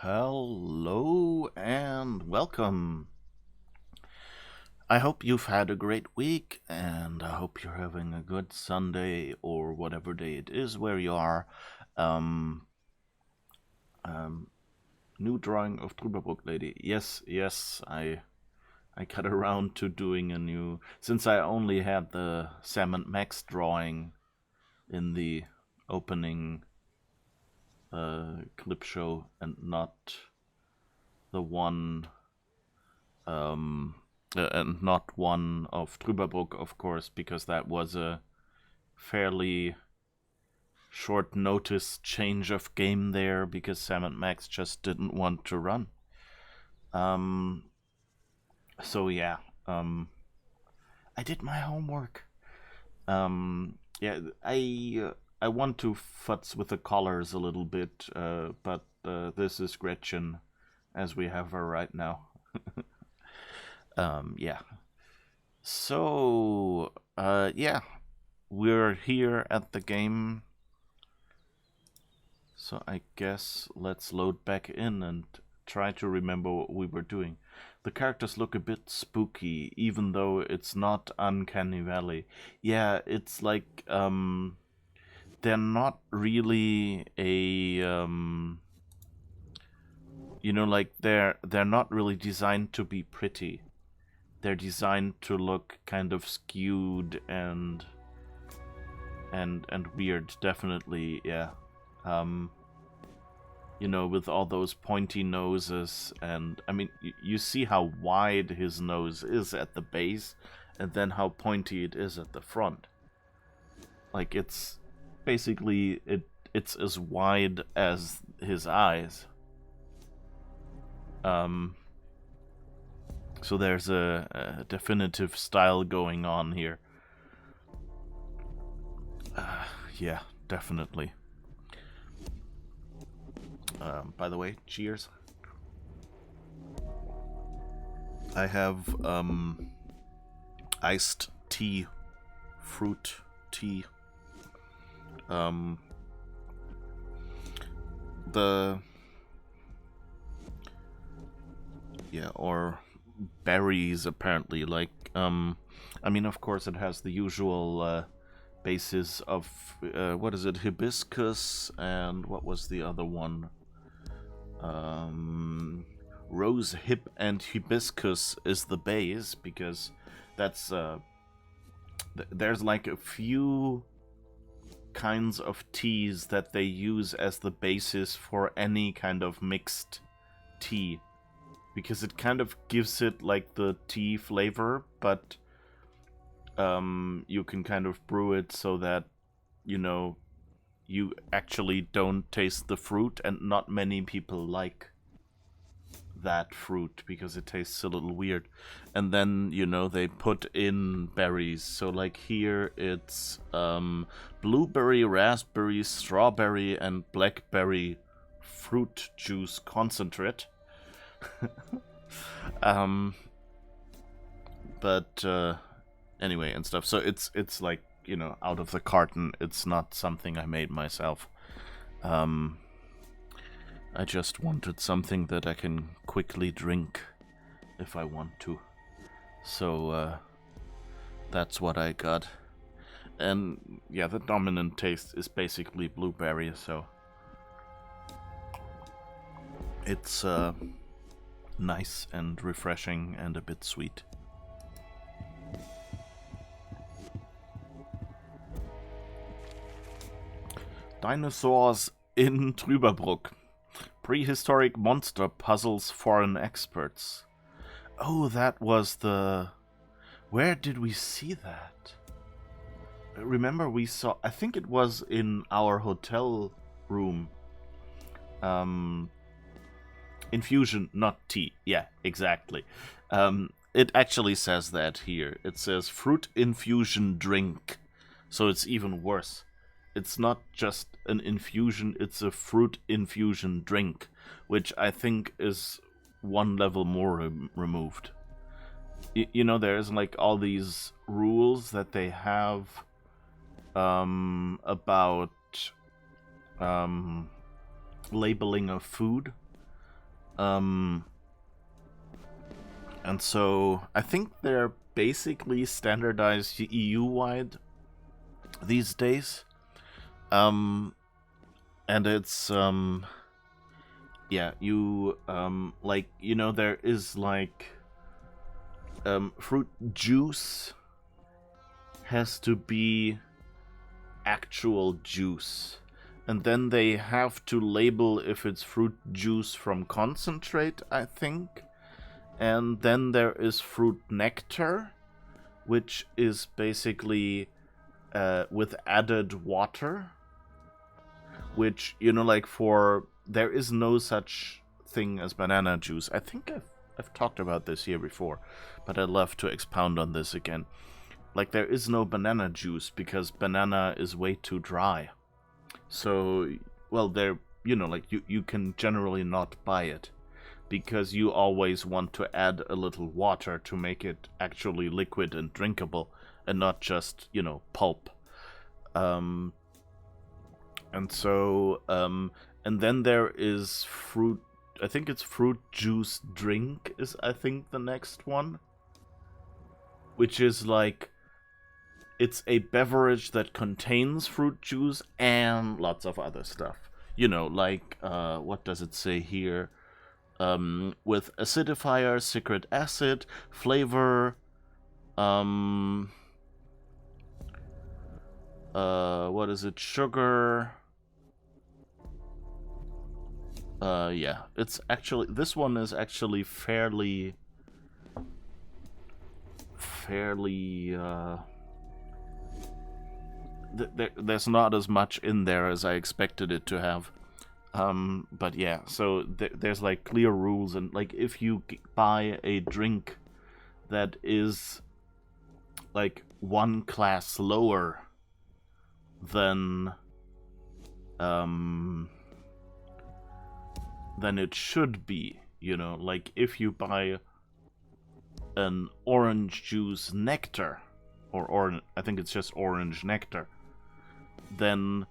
Hello and welcome. I hope you've had a great week and I hope you're having a good Sunday or whatever day it is where you are. Um, um, New drawing of Trüberbrook lady. Yes, I got around to doing a new, since I only had the Sam and Max drawing in the opening clip show and not the one and not one of Trüberbrook, of course, because that was a fairly short notice change of game there because Sam and Max just didn't want to run. Um, so yeah, I did my homework. Yeah, I want to futz with the colors a little bit, but this is Gretchen as we have her right now. Yeah. So, yeah, we're here at the game. So I guess let's load back in and try to remember what we were doing. The characters look a bit spooky, even though it's not Uncanny Valley. Yeah, it's like, they're not really a, like they're not really designed to be pretty. They're designed to look kind of skewed and weird, definitely, yeah. Um, with all those pointy noses, and I mean, you see how wide his nose is at the base, and then how pointy it is at the front. Like it's basically it's as wide as his eyes. So there's a definitive style going on here. Yeah, definitely. By the way, cheers. I have iced tea, fruit tea. The or berries apparently. Like I mean, of course, it has the usual basis of what is it, hibiscus, and what was the other one? Rose hip and hibiscus is the base, because that's there's like a few kinds of teas that they use as the basis for any kind of mixed tea, because it kind of gives it like the tea flavor, but you can kind of brew it so that you actually don't taste the fruit, and not many people like that fruit because it tastes a little weird. And then they put in berries, so like here it's blueberry, raspberry, strawberry, and blackberry fruit juice concentrate. But anyway, and stuff, so it's like out of the carton. It's not something I made myself. I just wanted something that I can quickly drink if I want to. So that's what I got. And yeah, the dominant taste is basically blueberry, so it's nice and refreshing and a bit sweet. Dinosaurs in Trüberbrook. Prehistoric monster puzzles foreign experts. Oh, that was the... Where did we see that? Remember we saw... I think it was in our hotel room. Infusion, not tea. Yeah, exactly. It actually says that here. It says fruit infusion drink. So it's even worse. It's not just an infusion, it's a fruit infusion drink, which I think is one level more removed. There's like all these rules that they have about labeling of food. And so I think they're basically standardized EU-wide these days. And it's yeah, you like, you know, there is like fruit juice has to be actual juice, and then they have to label if it's fruit juice from concentrate, I think. And then there is fruit nectar, which is basically with added water, which, you know, like, for there is no such thing as banana juice. I think I've talked about this here before, but I'd love to expound on this again. Like, there is no banana juice because banana is way too dry. So, well, there, you know, like, you can generally not buy it because you always want to add a little water to make it actually liquid and drinkable and not just, you know, pulp. And so, and then there is fruit, I think it's fruit juice drink is, I think, the next one. Which is like, it's a beverage that contains fruit juice and lots of other stuff. You know, like, what does it say here? With acidifier, citric acid, flavor, what is it? Sugar. Yeah, it's actually, this one is actually fairly, there's not as much in there as I expected it to have. But yeah, so there's like clear rules, and like, if you buy a drink that is like one class lower than it should be, you know, like if you buy an orange juice nectar, or I think it's just orange nectar, then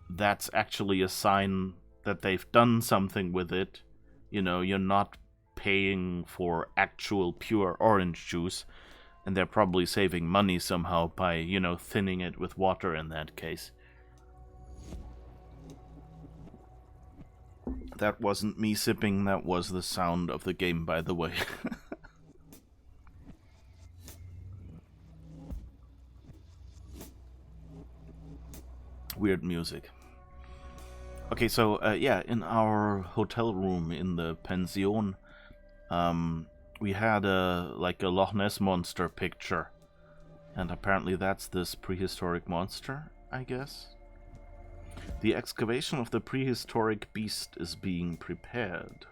that's actually a sign that they've done something with it. You know, you're not paying for actual pure orange juice, and they're probably saving money somehow by, you know, thinning it with water in that case. That wasn't me sipping, that was the sound of the game, by the way. Weird music. Okay, so yeah, in our hotel room in the pension, we had a Loch Ness monster picture, and apparently that's this prehistoric monster, I guess. The excavation of the prehistoric beast is being prepared.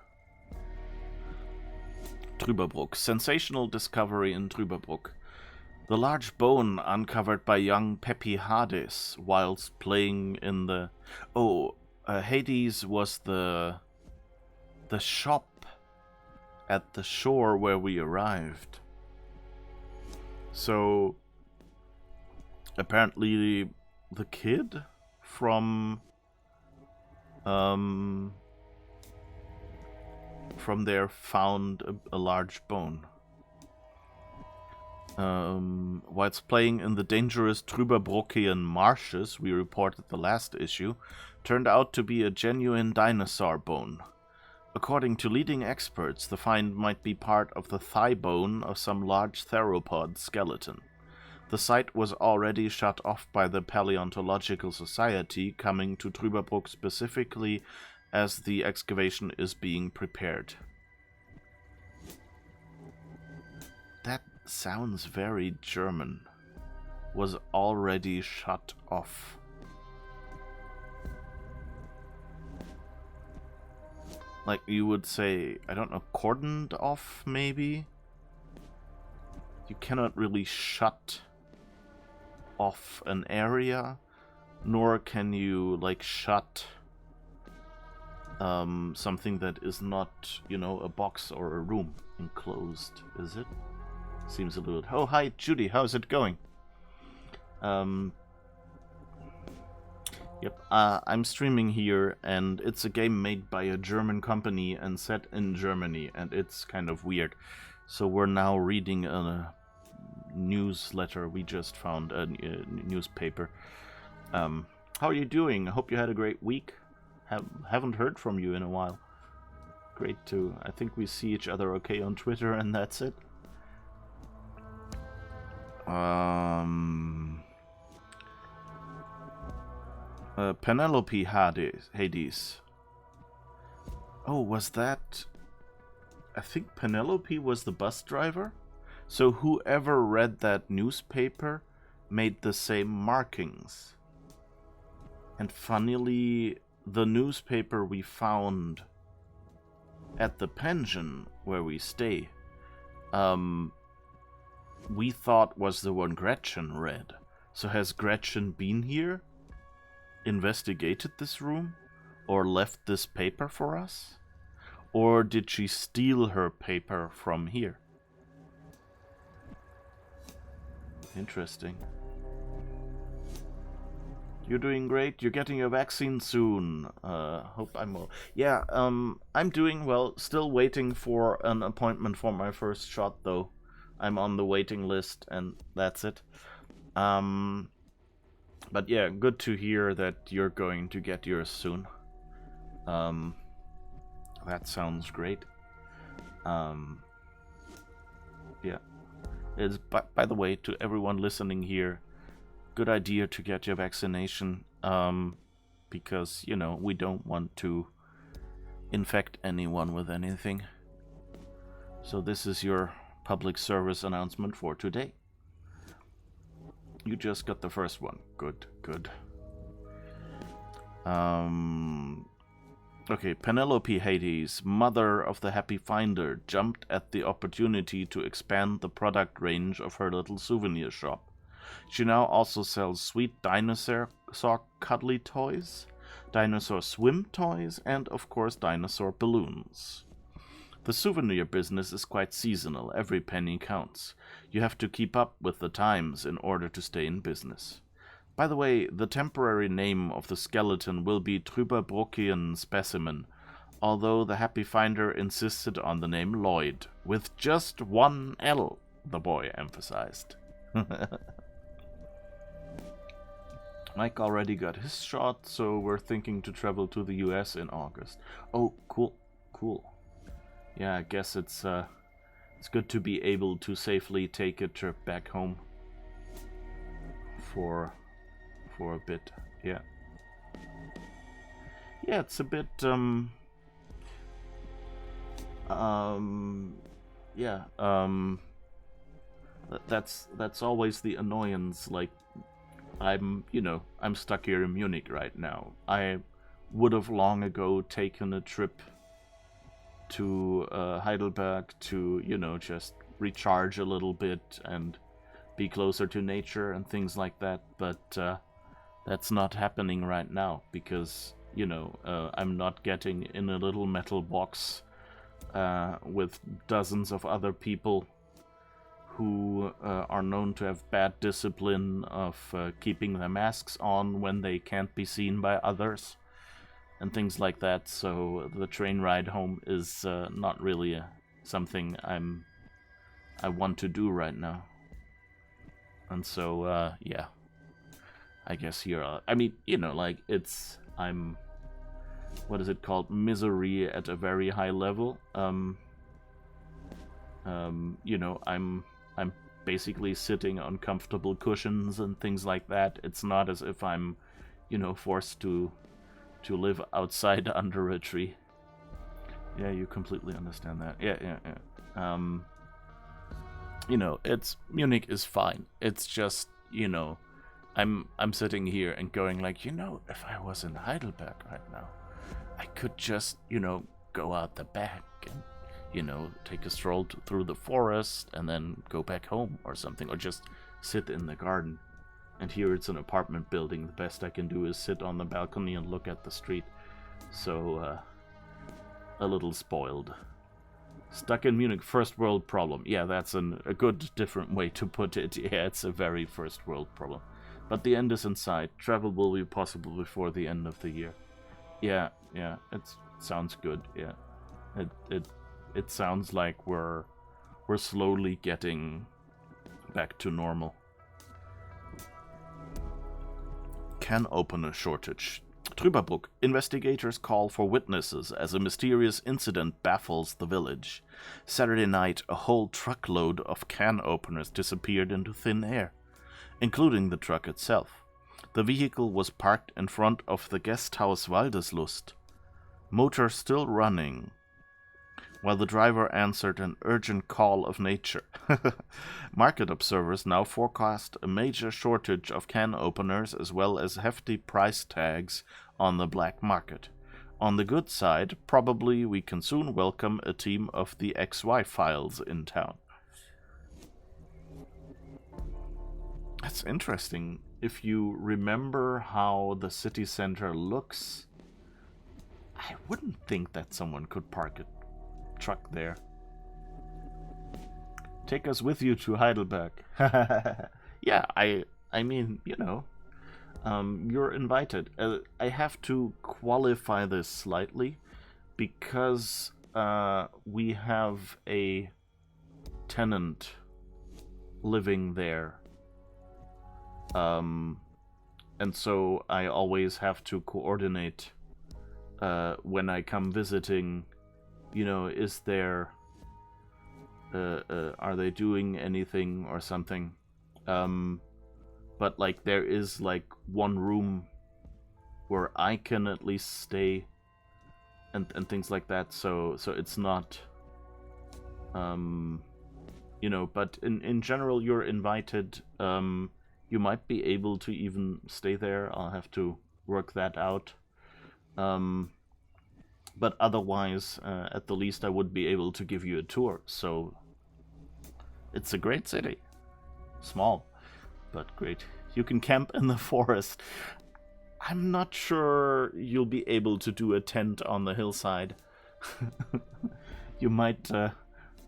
Trüberbrook. Sensational discovery in Trüberbrook. The large bone uncovered by young Peppy Hades whilst playing in the... Hades was the shop at the shore where we arrived. So, apparently the kid from there found a large bone. Whilst playing in the dangerous Trüberbrookian marshes we reported the last issue, turned out to be a genuine dinosaur bone. According to leading experts, the find might be part of the thigh bone of some large theropod skeleton. The site was already shut off by the Paleontological Society, coming to Trüberbrook specifically as the excavation is being prepared. That sounds very German. Was already shut off. Like, you would say, I don't know, cordoned off, maybe? You cannot really shut off an area, nor can you, like, shut something that is not, you know, a box or a room enclosed, is it? Seems a little... Oh, hi, Judy, how's it going? Yep. I'm streaming here, and it's a game made by a German company and set in Germany, and it's kind of weird. So we're now reading a newsletter we just found, a newspaper. How are you doing? I hope you had a great week. Haven't heard from you in a while. Great too. I think we see each other okay on Twitter, and that's it. Penelope Hades. Oh, was that... I think Penelope was the bus driver? So whoever read that newspaper made the same markings. And funnily, the newspaper we found at the pension where we stay, we thought was the one Gretchen read. So has Gretchen been here? Investigated this room? Or left this paper for us? Or did she steal her paper from here? Interesting. You're doing great. You're getting your vaccine soon. Hope I'm well. Yeah, I'm doing well. Still waiting for an appointment for my first shot, though. I'm on the waiting list, and that's it. But yeah, good to hear that you're going to get yours soon. That sounds great. Yeah. It's, by the way, to everyone listening here, good idea to get your vaccination, because, you know, we don't want to infect anyone with anything. So this is your public service announcement for today. You just got the first one. Good, good. Okay, Penelope Hades, mother of the Happy Finder, jumped at the opportunity to expand the product range of her little souvenir shop. She now also sells sweet dinosaur cuddly toys, dinosaur swim toys, and of course dinosaur balloons. The souvenir business is quite seasonal, every penny counts. You have to keep up with the times in order to stay in business. By the way, the temporary name of the skeleton will be Trüberbrookian specimen, although the Happy Finder insisted on the name Lloyd, with just one L, the boy emphasized. Mike already got his shot, so we're thinking to travel to the US in August. Oh, cool, cool. Yeah, I guess it's good to be able to safely take a trip back home for a bit. Yeah. Yeah, it's a bit that's always the annoyance. Like, I'm stuck here in Munich right now. I would have long ago taken a trip to Heidelberg to, just recharge a little bit and be closer to nature and things like that, but that's not happening right now because, I'm not getting in a little metal box with dozens of other people who are known to have bad discipline of keeping their masks on when they can't be seen by others and things like that. So the train ride home is not really something I want to do right now. And so, yeah, I guess here, I'm, what is it called? Misery at a very high level. I'm basically sitting on comfortable cushions and things like that. It's not as if I'm, forced to live outside under a tree. Yeah, you completely understand that. Yeah. Munich is fine. It's just, I'm sitting here and going like, if I was in Heidelberg right now, I could just, go out the back and, take a stroll through the forest and then go back home or something, or just sit in the garden. And here it's an apartment building. The best I can do is sit on the balcony and look at the street. So, a little spoiled. Stuck in Munich, first world problem. Yeah, that's a good, different way to put it. Yeah, it's a very first world problem. But the end is in sight. Travel will be possible before the end of the year. Yeah, it sounds good. Yeah, it sounds like we're slowly getting back to normal. Can opener shortage. Trüberbrook. Investigators call for witnesses as a mysterious incident baffles the village. Saturday night, a whole truckload of can openers disappeared into thin air, including the truck itself. The vehicle was parked in front of the guest house Waldeslust, motor still running, while the driver answered an urgent call of nature. Market observers now forecast a major shortage of can openers as well as hefty price tags on the black market. On the good side, probably we can soon welcome a team of the XY files in town. That's interesting. If you remember how the city center looks, I wouldn't think that someone could park a truck there. Take us with you to Heidelberg. Yeah, I mean, you know, you're invited. I have to qualify this slightly because we have a tenant living there. And so I always have to coordinate when I come visiting, you know, is there, are they doing anything or something? But like there is like one room where I can at least stay and things like that, so it's not, you know, but in general you're invited. You might be able to even stay there. I'll have to work that out. But otherwise, at the least, I would be able to give you a tour. So, it's a great city. Small, but great. You can camp in the forest. I'm not sure you'll be able to do a tent on the hillside. You might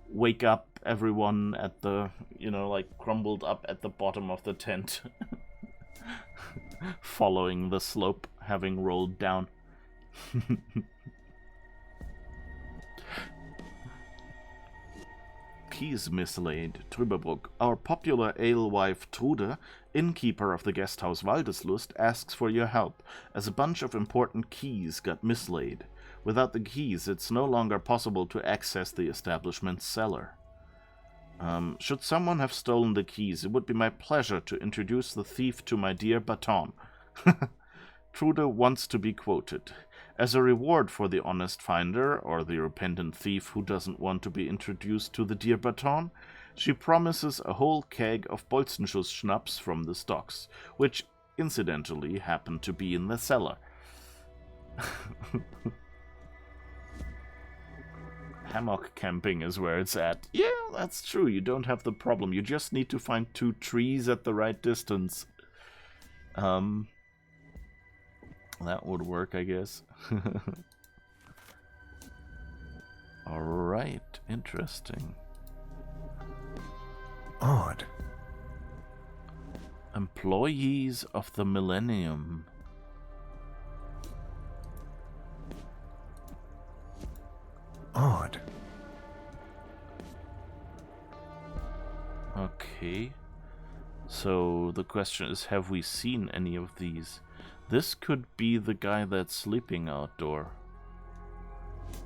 wake up everyone at the, you know, like crumbled up at the bottom of the tent. Following the slope, having rolled down. Keys mislaid. Trüberbrook. Our popular alewife Trude, innkeeper of the guest house Waldeslust, asks for your help, as a bunch of important keys got mislaid. Without the keys, it's no longer possible to access the establishment's cellar. Should someone have stolen the keys, it would be my pleasure to introduce the thief to my dear baton. Trude wants to be quoted. As a reward for the honest finder, or the repentant thief who doesn't want to be introduced to the dear baton, she promises a whole keg of Bolzenschuss schnapps from the stocks, which incidentally happened to be in the cellar. Hammock camping is where it's at. Yeah, that's true. You don't have the problem. You just need to find 2 trees at the right distance. That would work, I guess. Alright, interesting. Odd. Employees of the Millennium. Odd. Okay. So the question is, have we seen any of these? This could be the guy that's sleeping outdoor.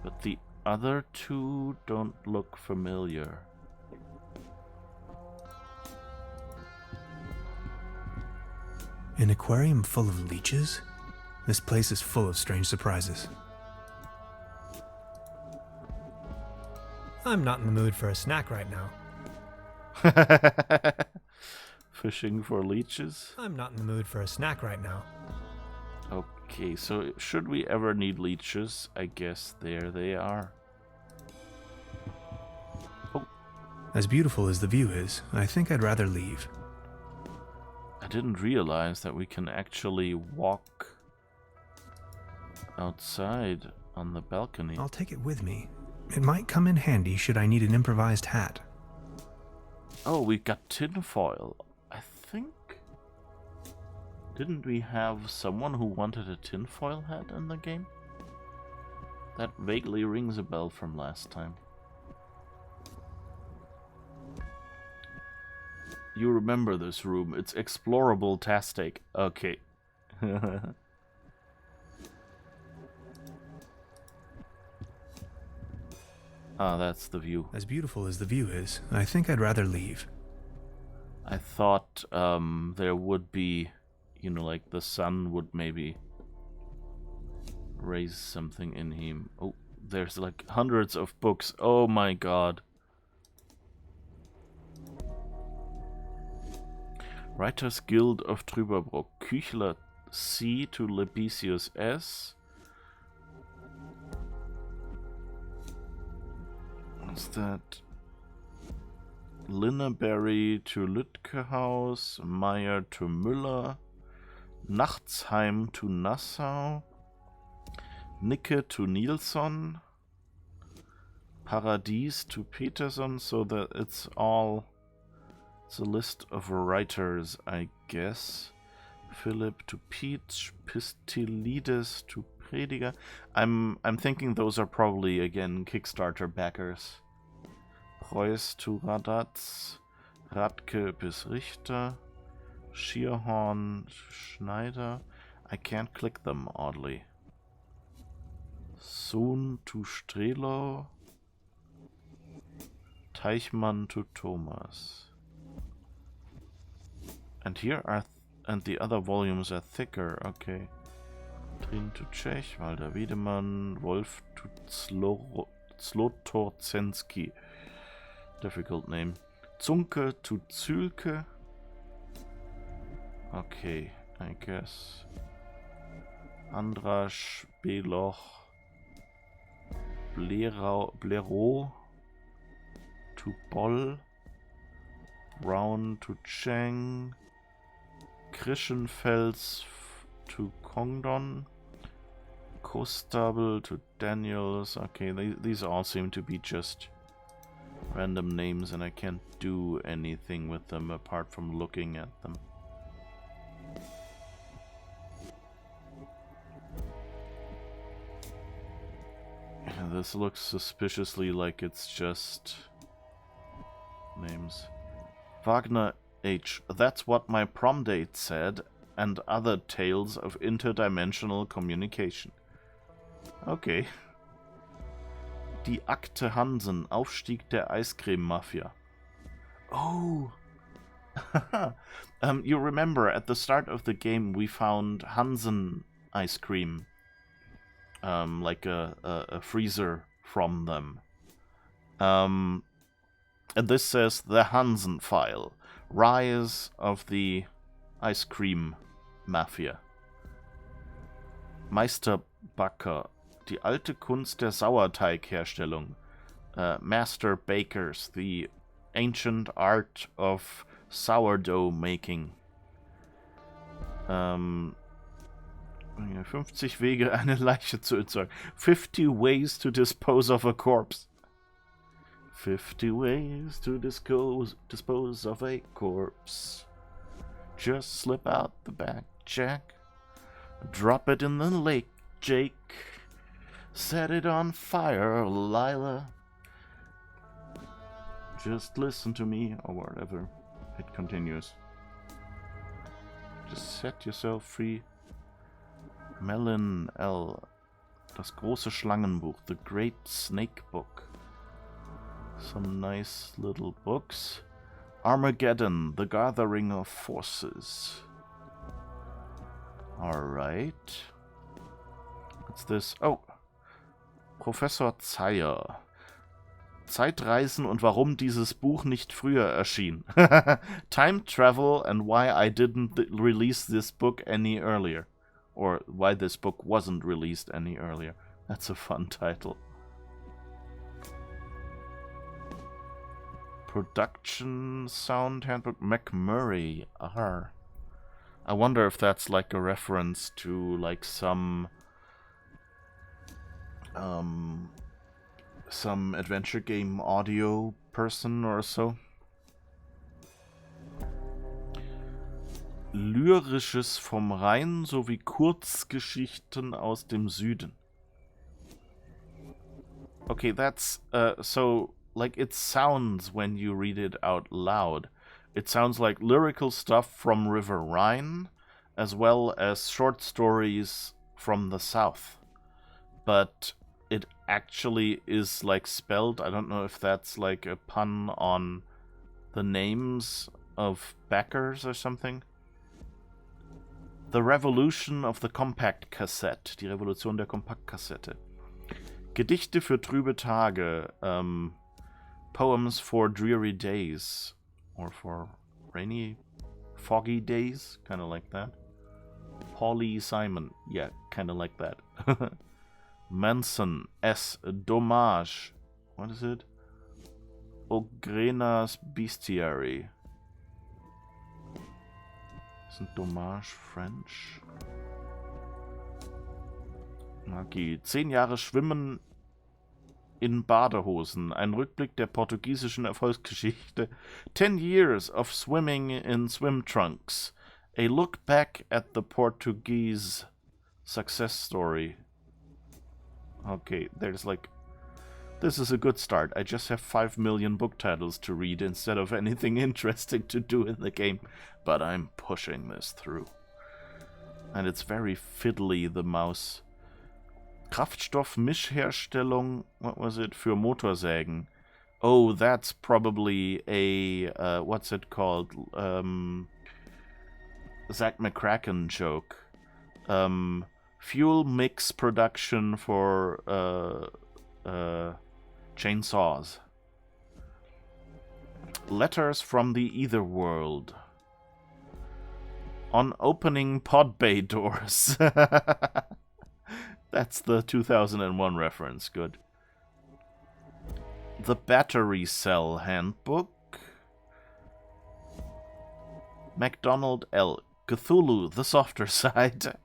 But the other 2 don't look familiar. An aquarium full of leeches? This place is full of strange surprises. I'm not in the mood for a snack right now. Fishing for leeches? I'm not in the mood for a snack right now. Okay, so should we ever need leeches, I guess there they are. Oh. As beautiful as the view is, I think I'd rather leave. I didn't realize that we can actually walk outside on the balcony. I'll take it with me. It might come in handy should I need an improvised hat. Oh, we got tinfoil. I think Didn't we have someone who wanted a tinfoil hat in the game? That vaguely rings a bell from last time. You remember this room. It's explorable-tastic. Okay. Ah, that's the view. As beautiful as the view is, I think I'd rather leave. I thought there would be, you know, like the sun would maybe raise something in him. Oh, there's like hundreds of books. Oh my god. Writers Guild of Trüberbrook. Küchler C to Lebesius S. What's that? Linneberry to Lütkehaus. Meyer to Müller. Nachtsheim to Nassau. Nicke to Nilsson. Paradies to Peterson, so that it's all... It's a list of writers, I guess. Philip to Peach, Pistilides to Prediger. I'm thinking those are probably, again, Kickstarter backers. Preuß to Radatz. Radke bis Richter. Schierhorn, Schneider. I can't click them, oddly. Sohn to Strelo. Teichmann to Thomas. And here are... and the other volumes are thicker, okay. Trin to Czech, Walter Wiedemann, Wolf to Zlotorzensky. Difficult name. Zunke to Zülke. Okay, I guess. Andrasch, Beloch, Blero to Boll, Brown to Cheng, Krischenfels to Kongdon, Kostable to Daniels. Okay, these all seem to be just random names and I can't do anything with them apart from looking at them. Yeah, this looks suspiciously like it's just names. Wagner H. That's what my prom date said, and other tales of interdimensional communication. Okay. Die Akte Hansen, Aufstieg der Eiscreme-Mafia. Oh! You remember, at the start of the game we found Hansen ice cream. Like a freezer from them. And this says the Hansen file. Rise of the ice cream mafia. Meisterbacker. Die alte Kunst der Sauerteigherstellung. Master bakers. The ancient art of sourdough making. 50 Wege, eine Leiche zu entsorgen. 50 ways to dispose of a corpse. 50 ways to dispose of a corpse. Just slip out the back, Jack. Drop it in the lake, Jake. Set it on fire, Lila. Just listen to me, or whatever. It continues. Just set yourself free. Melon L. Das große Schlangenbuch. The Great Snake Book. Some nice little books. Armageddon. The Gathering of Forces. Alright. What's this? Oh. Professor Zeyer. Zeitreisen und warum dieses Buch nicht früher erschien. Time Travel and why I didn't release this book any earlier. Or why this book wasn't released any earlier. That's a fun title. Production Sound Handbook. McMurray. Ahar. I wonder if that's like a reference to like some adventure game audio person or so. Lyrisches vom Rhein sowie Kurzgeschichten aus dem Süden. Okay, that's, so, like, it sounds when you read it out loud. It sounds like lyrical stuff from River Rhine, as well as short stories from the south. But it actually is, like, spelled. I don't know if that's, like, a pun on the names of backers or something. The Revolution of the Compact Cassette. Die Revolution der Kompaktkassette. Gedichte für trübe Tage. Poems for dreary days. Or for rainy, foggy days. Kind of like that. Polly Simon. Yeah, kind of like that. Manson. S. Dommage. What is it? Ogrena's Bestiary. Isn't Dommage French? Okay. 10 Jahre Schwimmen in Badehosen. Ein Rückblick der portugiesischen Erfolgsgeschichte. 10 years of swimming in swim trunks. A look back at the Portuguese success story. Okay, there's like... This is a good start. I just have 5 million book titles to read instead of anything interesting to do in the game. But I'm pushing this through. And it's very fiddly, the mouse. Kraftstoffmischherstellung, what was it? Für Motorsägen. Oh, that's probably a, what's it called? Zach McCracken joke. Fuel mix production for, chainsaws. Letters from the Ether World. On opening pod bay doors. That's the 2001 reference. Good. The Battery Cell Handbook. MacDonald L. Cthulhu, the softer side.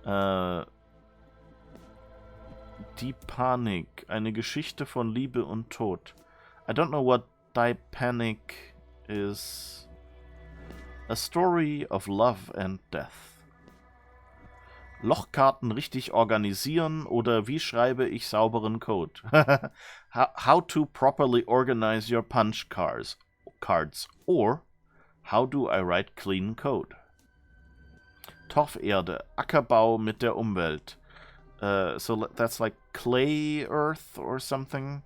Die Panik, eine Geschichte von Liebe und Tod. I don't know what Die Panic is. A story of love and death. Lochkarten richtig organisieren oder wie schreibe ich sauberen Code? How to properly organize your punch cards. Or how do I write clean code? Torferde, Ackerbau mit der Umwelt. So that's like clay earth or something.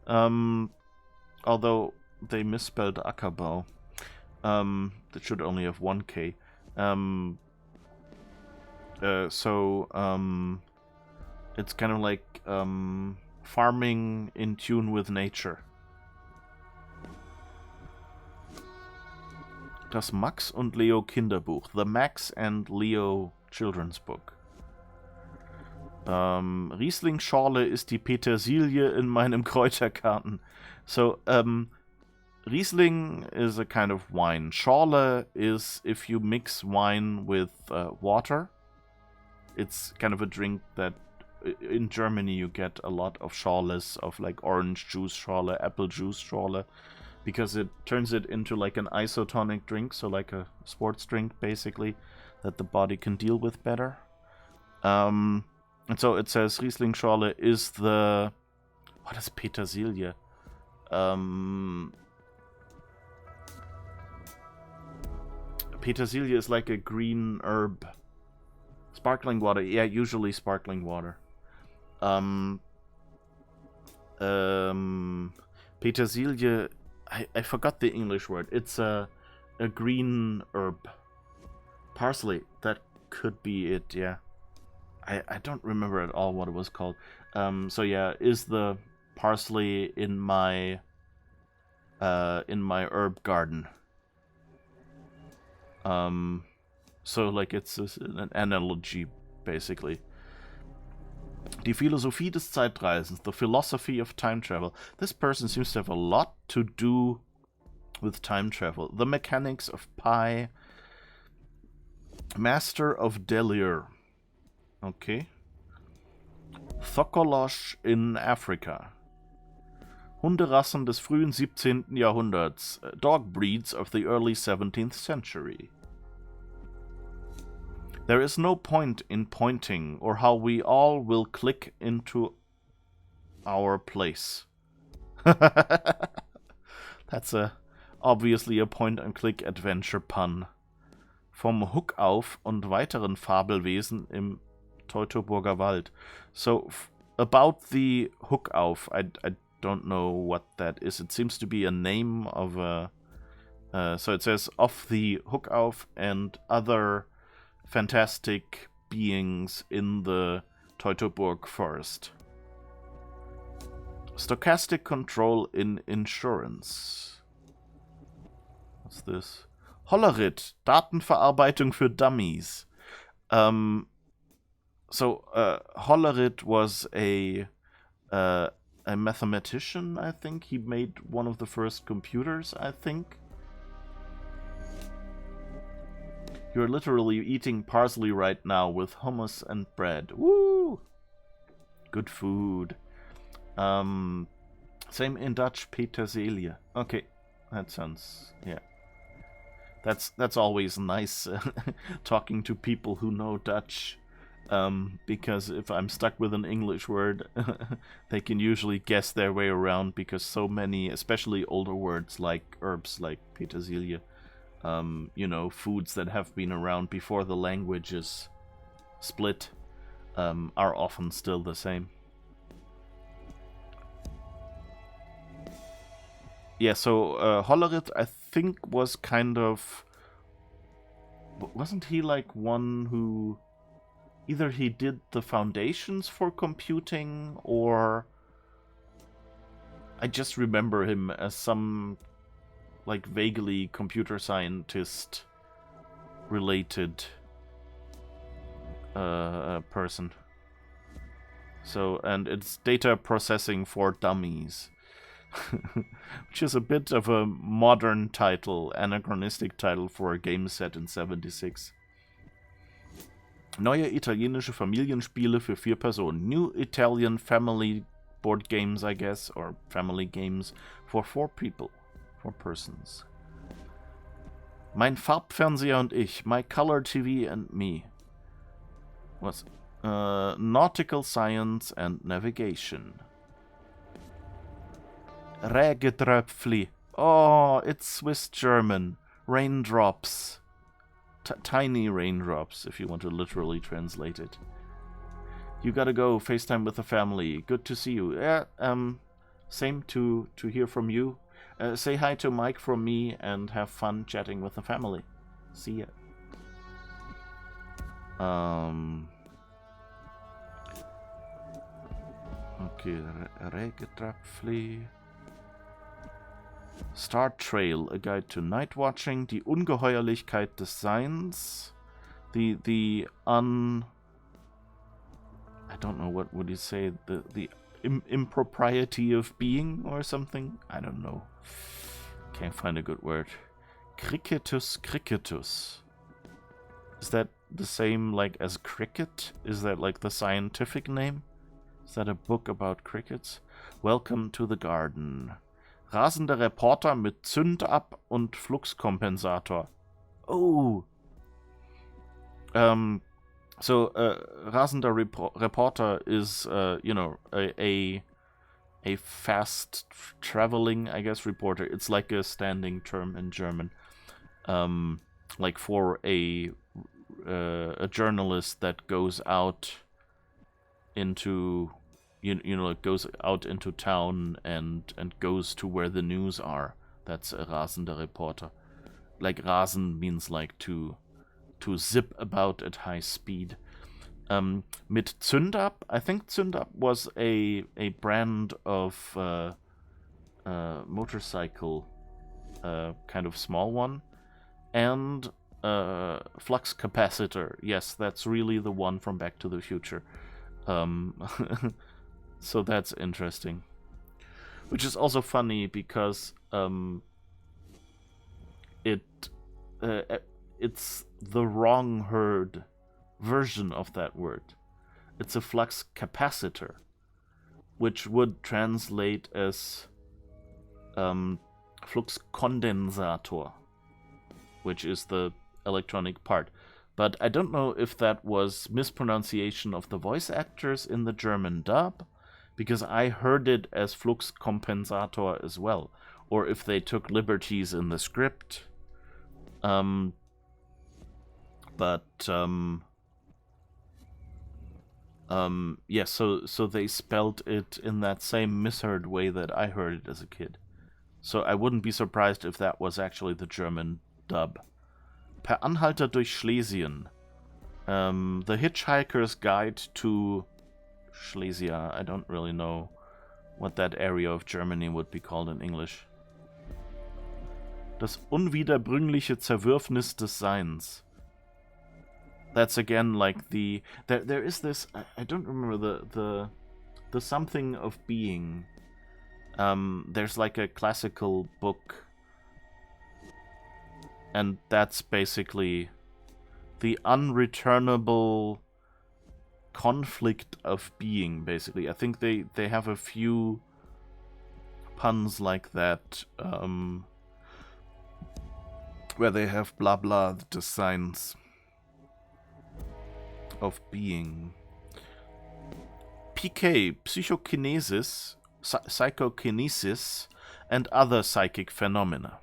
Although they misspelled Ackerbau. That should only have one K. It's kind of like farming in tune with nature. Das Max und Leo Kinderbuch. The Max and Leo Children's Book. Riesling-Schorle ist die Petersilie in meinem Kräutergarten. So, Riesling is a kind of wine. Schorle is if you mix wine with water. It's kind of a drink that in Germany you get a lot of schorles of like orange juice schorle, apple juice schorle, because it turns it into like an isotonic drink, so like a sports drink basically, that the body can deal with better. And so it says Riesling Schorle is the... What is Petersilie? Petersilie is like a green herb. Sparkling water. Yeah, usually sparkling water. Petersilie... I forgot the English word. It's a green herb. Parsley. That could be it, yeah. I don't remember at all what it was called. So yeah, is the parsley in my herb garden. So like it's an analogy basically. Die Philosophie des Zeitreisens, the philosophy of time travel. This person seems to have a lot to do with time travel. The mechanics of pi. Master of Delir. Okay. Thokolosh in Africa. Hunderassen des frühen 17. Jahrhunderts. Dog breeds of the early 17th century. There is no point in pointing, or how we all will click into our place. That's obviously a point-and-click adventure pun. Vom Hook auf und weiteren Fabelwesen im Teutoburger Wald. So, about the Hook auf, I don't know what that is. It seems to be a name of a... so it says, of the Hook auf and other fantastic beings in the Teutoburg forest. Stochastic control in insurance. What's this? Hollerit, Datenverarbeitung für Dummies. So Hollerit was a mathematician, I think. He made one of the first computers, I think. You're literally eating parsley right now with hummus and bread. Woo! Good food. Same in Dutch, Petersilie. Okay, that sounds... yeah. That's always nice, talking to people who know Dutch. Because if I'm stuck with an English word, they can usually guess their way around, because so many, especially older words like herbs, like petersilie, you know, foods that have been around before the languages split, are often still the same. Yeah, so Hollerit, I think, was kind of... wasn't he like one who... either he did the foundations for computing, or... I just remember him as some, like, vaguely computer scientist related person. So, and it's data processing for dummies. Which is a bit of a modern title, anachronistic title for a game set in 76. Neue italienische Familienspiele für 4 Personen. New Italian family board games, I guess, or family games for 4 people. 4 persons. Mein Farbfernseher und ich. My color TV and me. What's nautical science and navigation. Regentröpfli. Oh, it's Swiss German. Raindrops. Tiny raindrops, if you want to literally translate it. You gotta go. FaceTime with the family. Good to see you. Yeah, same to hear from you. Say hi to Mike from me and have fun chatting with the family. See ya. Okay, Regentröpfli. Star Trail, a guide to night watching. Die Ungeheuerlichkeit des Seins. I don't know, what would you say? The impropriety of being or something? I don't know. Can't find a good word. Cricketus cricketus. Is that the same like as cricket? Is that like the scientific name? Is that a book about crickets? Welcome to the garden. Rasender Reporter mit Zündab und Fluxkompensator. Oh. So, Rasender Reporter is, you know, a fast traveling, I guess, reporter. It's like a standing term in German. Like for a journalist that goes out into... You know, it goes out into town and goes to where the news are. That's a rasender Reporter. Like rasen means like to zip about at high speed. Mit Zündab, I think Zündab was a brand of motorcycle, kind of small one, and flux capacitor. Yes, that's really the one from Back to the Future. So that's interesting. Which is also funny because it's the wrong heard version of that word. It's a flux capacitor, which would translate as flux condensator, which is the electronic part. But I don't know if that was mispronunciation of the voice actors in the German dub, because I heard it as Fluxkompensator as well, or if they took liberties in the script. Yeah, so they spelled it in that same misheard way that I heard it as a kid. So I wouldn't be surprised if that was actually the German dub. Per Anhalter durch Schlesien. The Hitchhiker's Guide to Schlesia. I don't really know what that area of Germany would be called in English. Das unwiederbringliche Zerwürfnis des Seins. That's again like the... There is this... I don't remember the something of being. There's like a classical book, and that's basically the unreturnable conflict of being, basically. I think they have a few puns like that, where they have blah blah the signs of being. PK, psychokinesis, psychokinesis, and other psychic phenomena.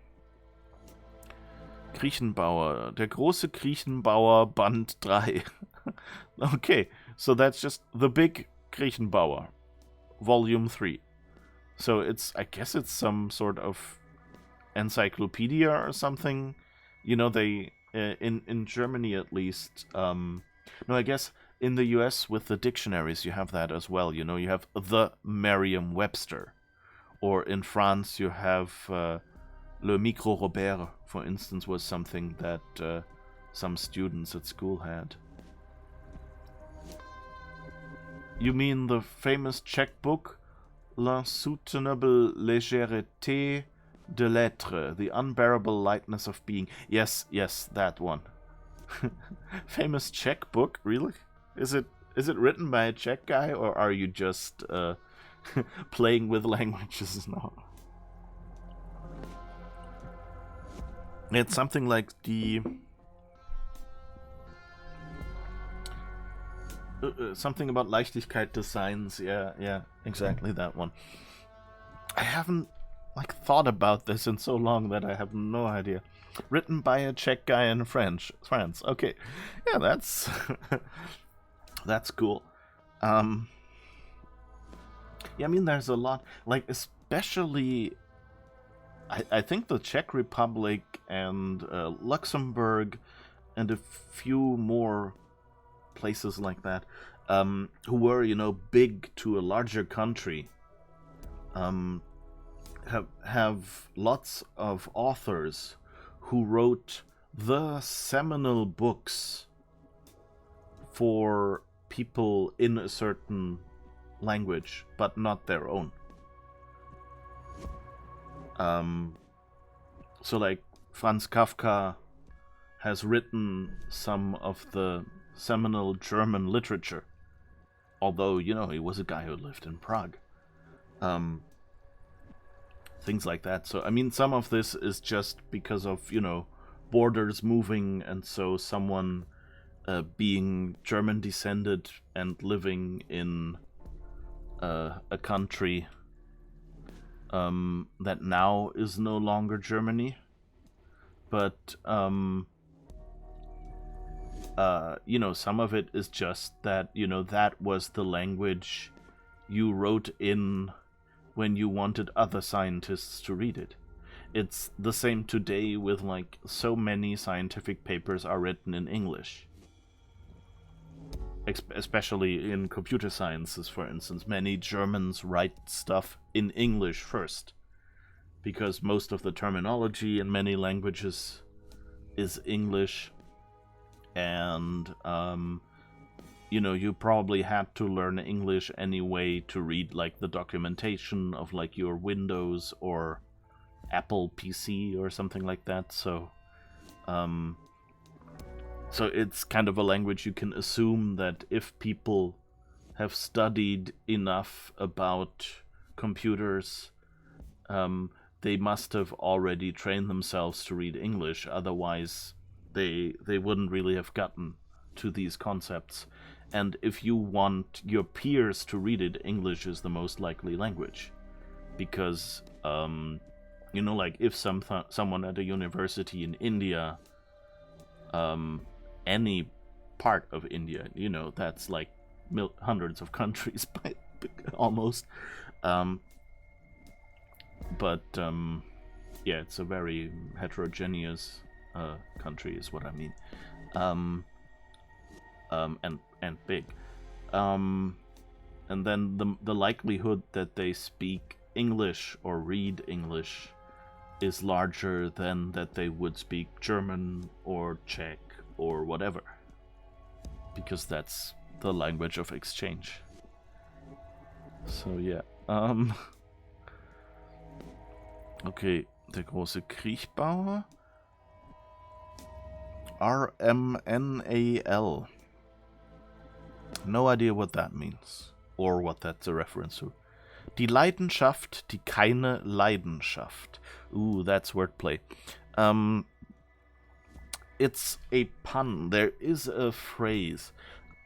Kriechenbauer, der große Kriechenbauer Band 3. Okay, so that's just the big Kriechenbauer, Volume 3. So I guess it's some sort of encyclopedia or something. You know, they, in Germany at least, no, I guess in the US with the dictionaries you have that as well. You know, you have the Merriam-Webster. Or in France you have Le Micro Robert, for instance, was something that some students at school had. You mean the famous Czech book, L'insoutenable légèreté de l'être, the unbearable lightness of being. Yes, that one. Famous Czech book, really? Is it written by a Czech guy, or are you just playing with languages now? It's something like the something about Leichtigkeit des Seins. Yeah, exactly that one. I haven't thought about this in so long that I have no idea. Written by a Czech guy in France. Okay, yeah, that's that's cool. Yeah, I mean, there's a lot, especially. I think the Czech Republic and Luxembourg and a few more places like that, who were, big to a larger country, have lots of authors who wrote the seminal books for people in a certain language, but not their own. So Franz Kafka has written some of the seminal German literature, although, he was a guy who lived in Prague. Things like that. So, I mean, some of this is just because of, borders moving, and so someone being German descended and living in a country that now is no longer Germany, but some of it is just that that was the language you wrote in when you wanted other scientists to read it. It's the same today with so many scientific papers are written in English. Especially in computer sciences, for instance, many Germans write stuff in English first, because most of the terminology in many languages is English, and you probably had to learn English anyway to read the documentation of your Windows or Apple PC or something like that. So it's kind of a language you can assume that if people have studied enough about computers, they must have already trained themselves to read English. Otherwise, they wouldn't really have gotten to these concepts. And if you want your peers to read it, English is the most likely language, because like if someone at a university in India, any part of India, that's like hundreds of countries almost, but yeah, it's a very heterogeneous country, is what I mean, and big, and then the likelihood that they speak English or read English is larger than that they would speak German or Czech or whatever, because that's the language of exchange. So yeah, okay, der große Kriechbauer, RMNAL. No idea what that means, or what that's a reference to. Die Leidenschaft, die keine Leidenschaft. Ooh, that's wordplay. It's a pun. There is a phrase.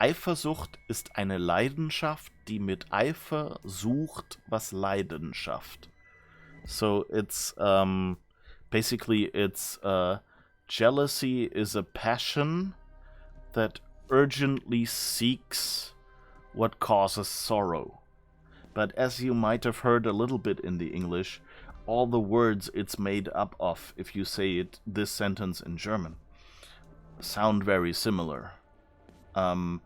Eifersucht ist eine Leidenschaft, die mit Eifer sucht, was Leidenschaft. So it's basically it's jealousy is a passion that urgently seeks what causes sorrow. But as you might have heard a little bit in the English, all the words it's made up of, if you say this sentence in German, sound very similar. And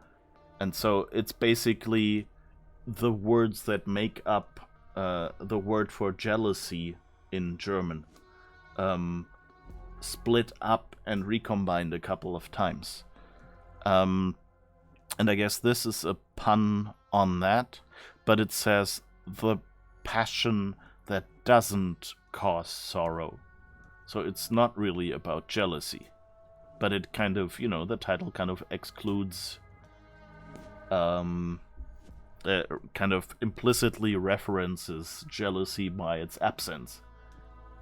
so it's basically the words that make up the word for jealousy in German, split up and recombined a couple of times. And I guess this is a pun on that, but it says the passion that doesn't cause sorrow. So it's not really about jealousy, but it kind of, the title kind of excludes, kind of implicitly references jealousy by its absence.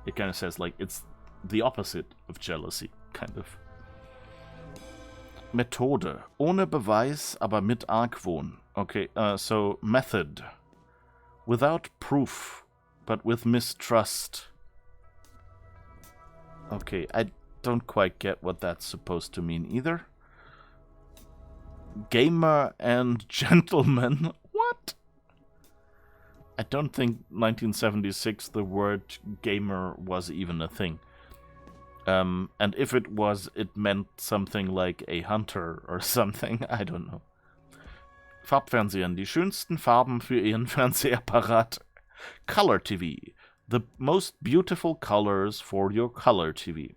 It kind of says, like, it's the opposite of jealousy, kind of. Methode. Ohne Beweis, aber mit Argwohn. Okay, so method. Without proof, but with mistrust. Okay, I don't quite get what that's supposed to mean either. Gamer and gentleman. What? I don't think 1976 the word gamer was even a thing. And if it was, it meant something like a hunter or something. I don't know. Farbfernsehen. Die schönsten Farben für Ihren Fernsehapparat. Color TV. The most beautiful colors for your color TV.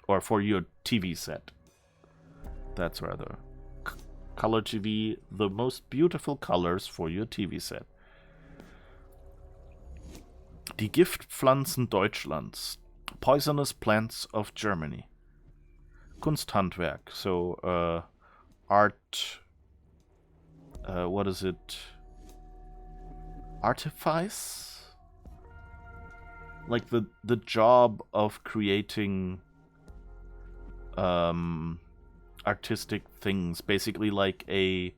Or for your TV set. That's rather. Color TV. The most beautiful colors for your TV set. Die Giftpflanzen Deutschlands. Poisonous plants of Germany. Kunsthandwerk. So, art. What is it? Artifice? Like the job of creating artistic things. Basically like the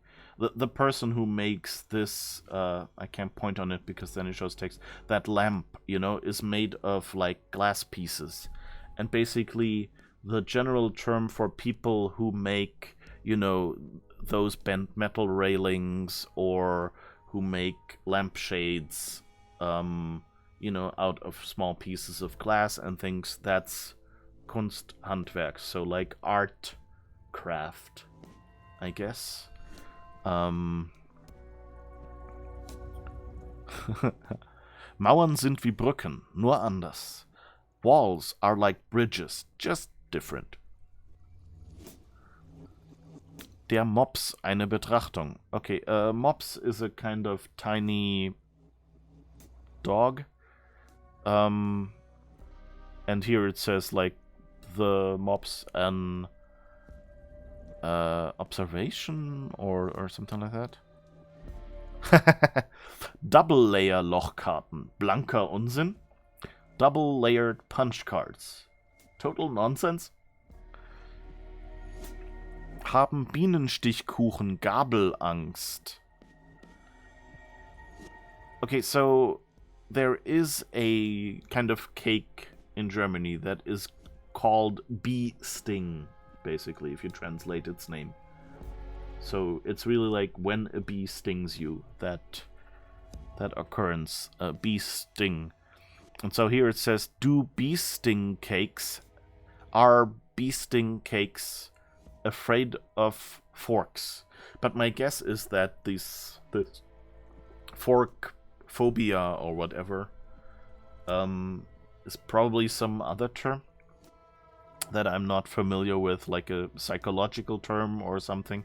person who makes this, I can't point on it because then it shows text, that lamp, is made of like glass pieces. And basically the general term for people who make, those bent metal railings or who make lampshades, out of small pieces of glass and things, that's Kunsthandwerk. So like art craft, I guess. Mauern sind wie Brücken, nur anders. Walls are like bridges, just different. Der Mops, eine Betrachtung. Okay, Mops is a kind of tiny dog. And here it says like the Mops an observation or something like that. Double layer Lochkarten, blanker Unsinn. Double layered punch cards, total nonsense. Haben Bienenstichkuchen Gabelangst? Okay, so there is a kind of cake in Germany that is called bee sting, basically, if you translate its name. So it's really like when a bee stings you, that occurrence, bee sting. And so here it says, are bee sting cakes afraid of forks? But my guess is that this fork phobia or whatever is probably some other term that I'm not familiar with, like a psychological term or something.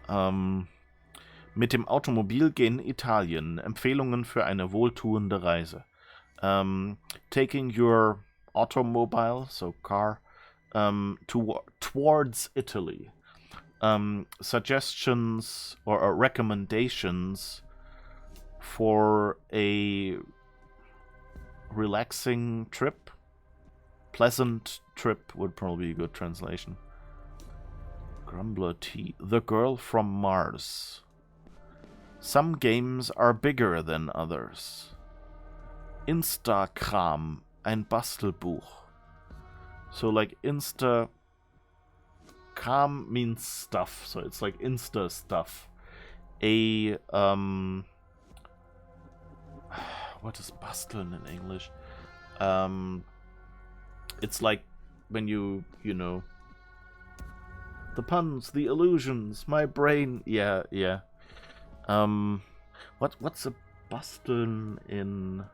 Mit dem Automobil gen Italien. Empfehlungen für eine wohltuende Reise. Taking your automobile, so car, towards Italy. Suggestions or recommendations for a relaxing trip. Pleasant trip would probably be a good translation. Grumbler Tea. The Girl from Mars. Some games are bigger than others. Instakram, ein Bastelbuch. So like Kram means stuff, so it's like Insta stuff. What is basteln in English? It's like when you know, the puns, the illusions, my brain. Yeah. What's a basteln in?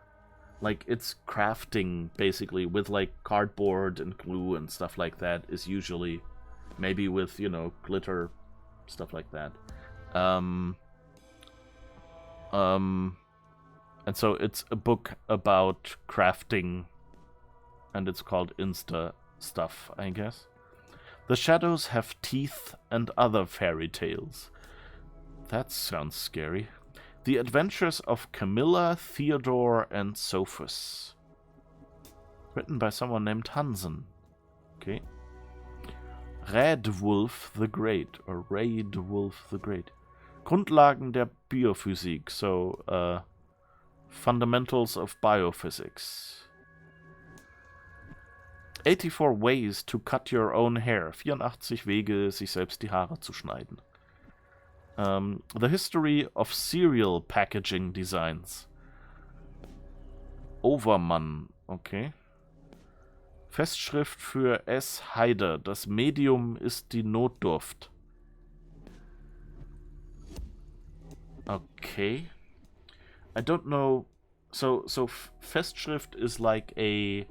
Like, it's crafting, basically, with, like, cardboard and glue and stuff like that, is usually, maybe with, you know, glitter, stuff like that. And so it's a book about crafting, and it's called Insta Stuff, I guess. The shadows have teeth and other fairy tales. That sounds scary. The Adventures of Camilla, Theodore, and Sophus. Written by someone named Hansen. Okay. Raedwulf the Great, or Raedwulf the Great. Grundlagen der Biophysik, so Fundamentals of Biophysics. 84 Ways to Cut Your Own Hair. 84 Wege, sich selbst die Haare zu schneiden. The History of Cereal Packaging Designs. Overmann, okay. Festschrift für S. Haider. Das Medium ist die Notdurft. Okay. I don't know. So Festschrift is like a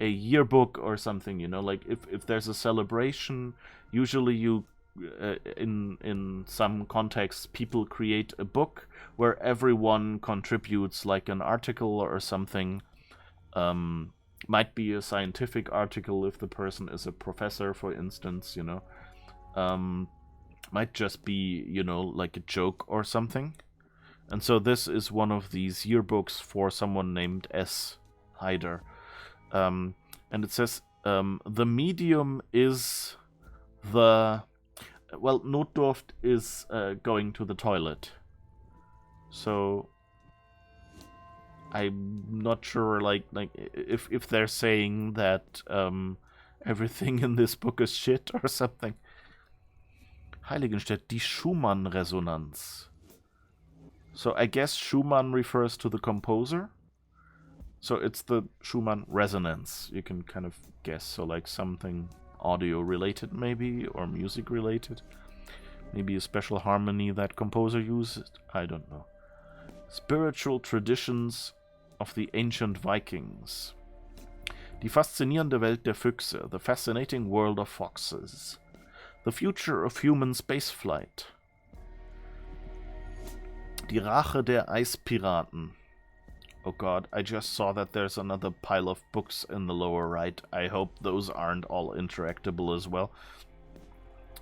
yearbook or something, you know, like if there's a celebration, usually you in some contexts people create a book where everyone contributes like an article or something. Might be a scientific article if the person is a professor, for instance, you know. Might just be, you know, like a joke or something. And so this is one of these yearbooks for someone named S. Haider. And it says, the medium is the... Well, Notdurft is going to the toilet. So I'm not sure, like if they're saying that everything in this book is shit or something. Heiligenstadt, die Schumann-Resonanz. So I guess Schumann refers to the composer. So it's the Schumann resonance. You can kind of guess. So like something audio related maybe, or music related. Maybe a special harmony that composer uses. I don't know. Spiritual traditions of the ancient Vikings. Die faszinierende Welt der Füchse. The fascinating world of foxes. The future of human spaceflight. Die Rache der Eispiraten. Oh god, I just saw that there's another pile of books in the lower right. I hope those aren't all interactable as well.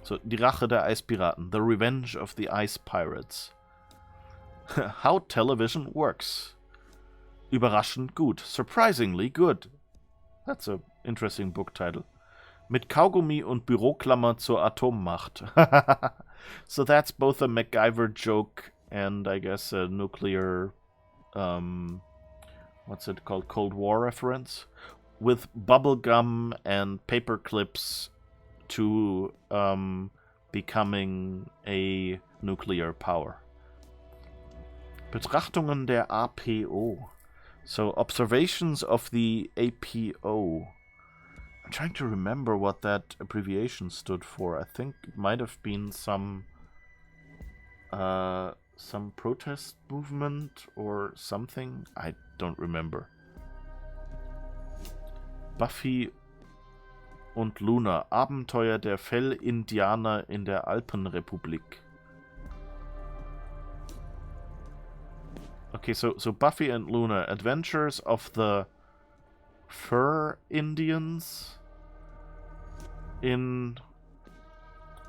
So, Die Rache der Eispiraten. The Revenge of the Ice Pirates. How television works. Überraschend gut. Surprisingly good. That's an interesting book title. Mit Kaugummi und Büroklammer zur Atommacht. So that's both a MacGyver joke and I guess a nuclear, what's it called, Cold War reference, with bubblegum and paper clips to becoming a nuclear power. Betrachtungen der APO. So, observations of the APO. I'm trying to remember what that abbreviation stood for. I think it might have been some protest movement or something. I don't remember. Buffy und Luna. Abenteuer der Fell-Indianer in der Alpenrepublik. Okay, so Buffy and Luna, Adventures of the Fur Indians in,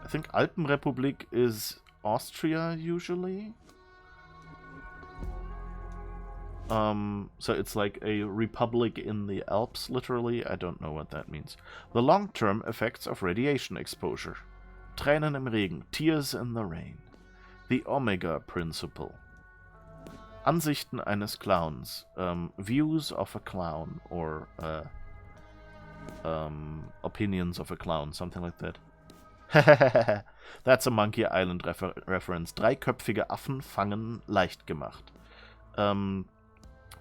I think Alpenrepublik is Austria usually. So it's like a republic in the Alps, literally. I don't know what that means. The long-term effects of radiation exposure. Tränen im Regen, Tears in the Rain. The Omega Principle. Ansichten eines Clowns. Views of a clown, or opinions of a clown, something like that. That's a Monkey Island reference. Dreiköpfige Affen fangen leicht gemacht.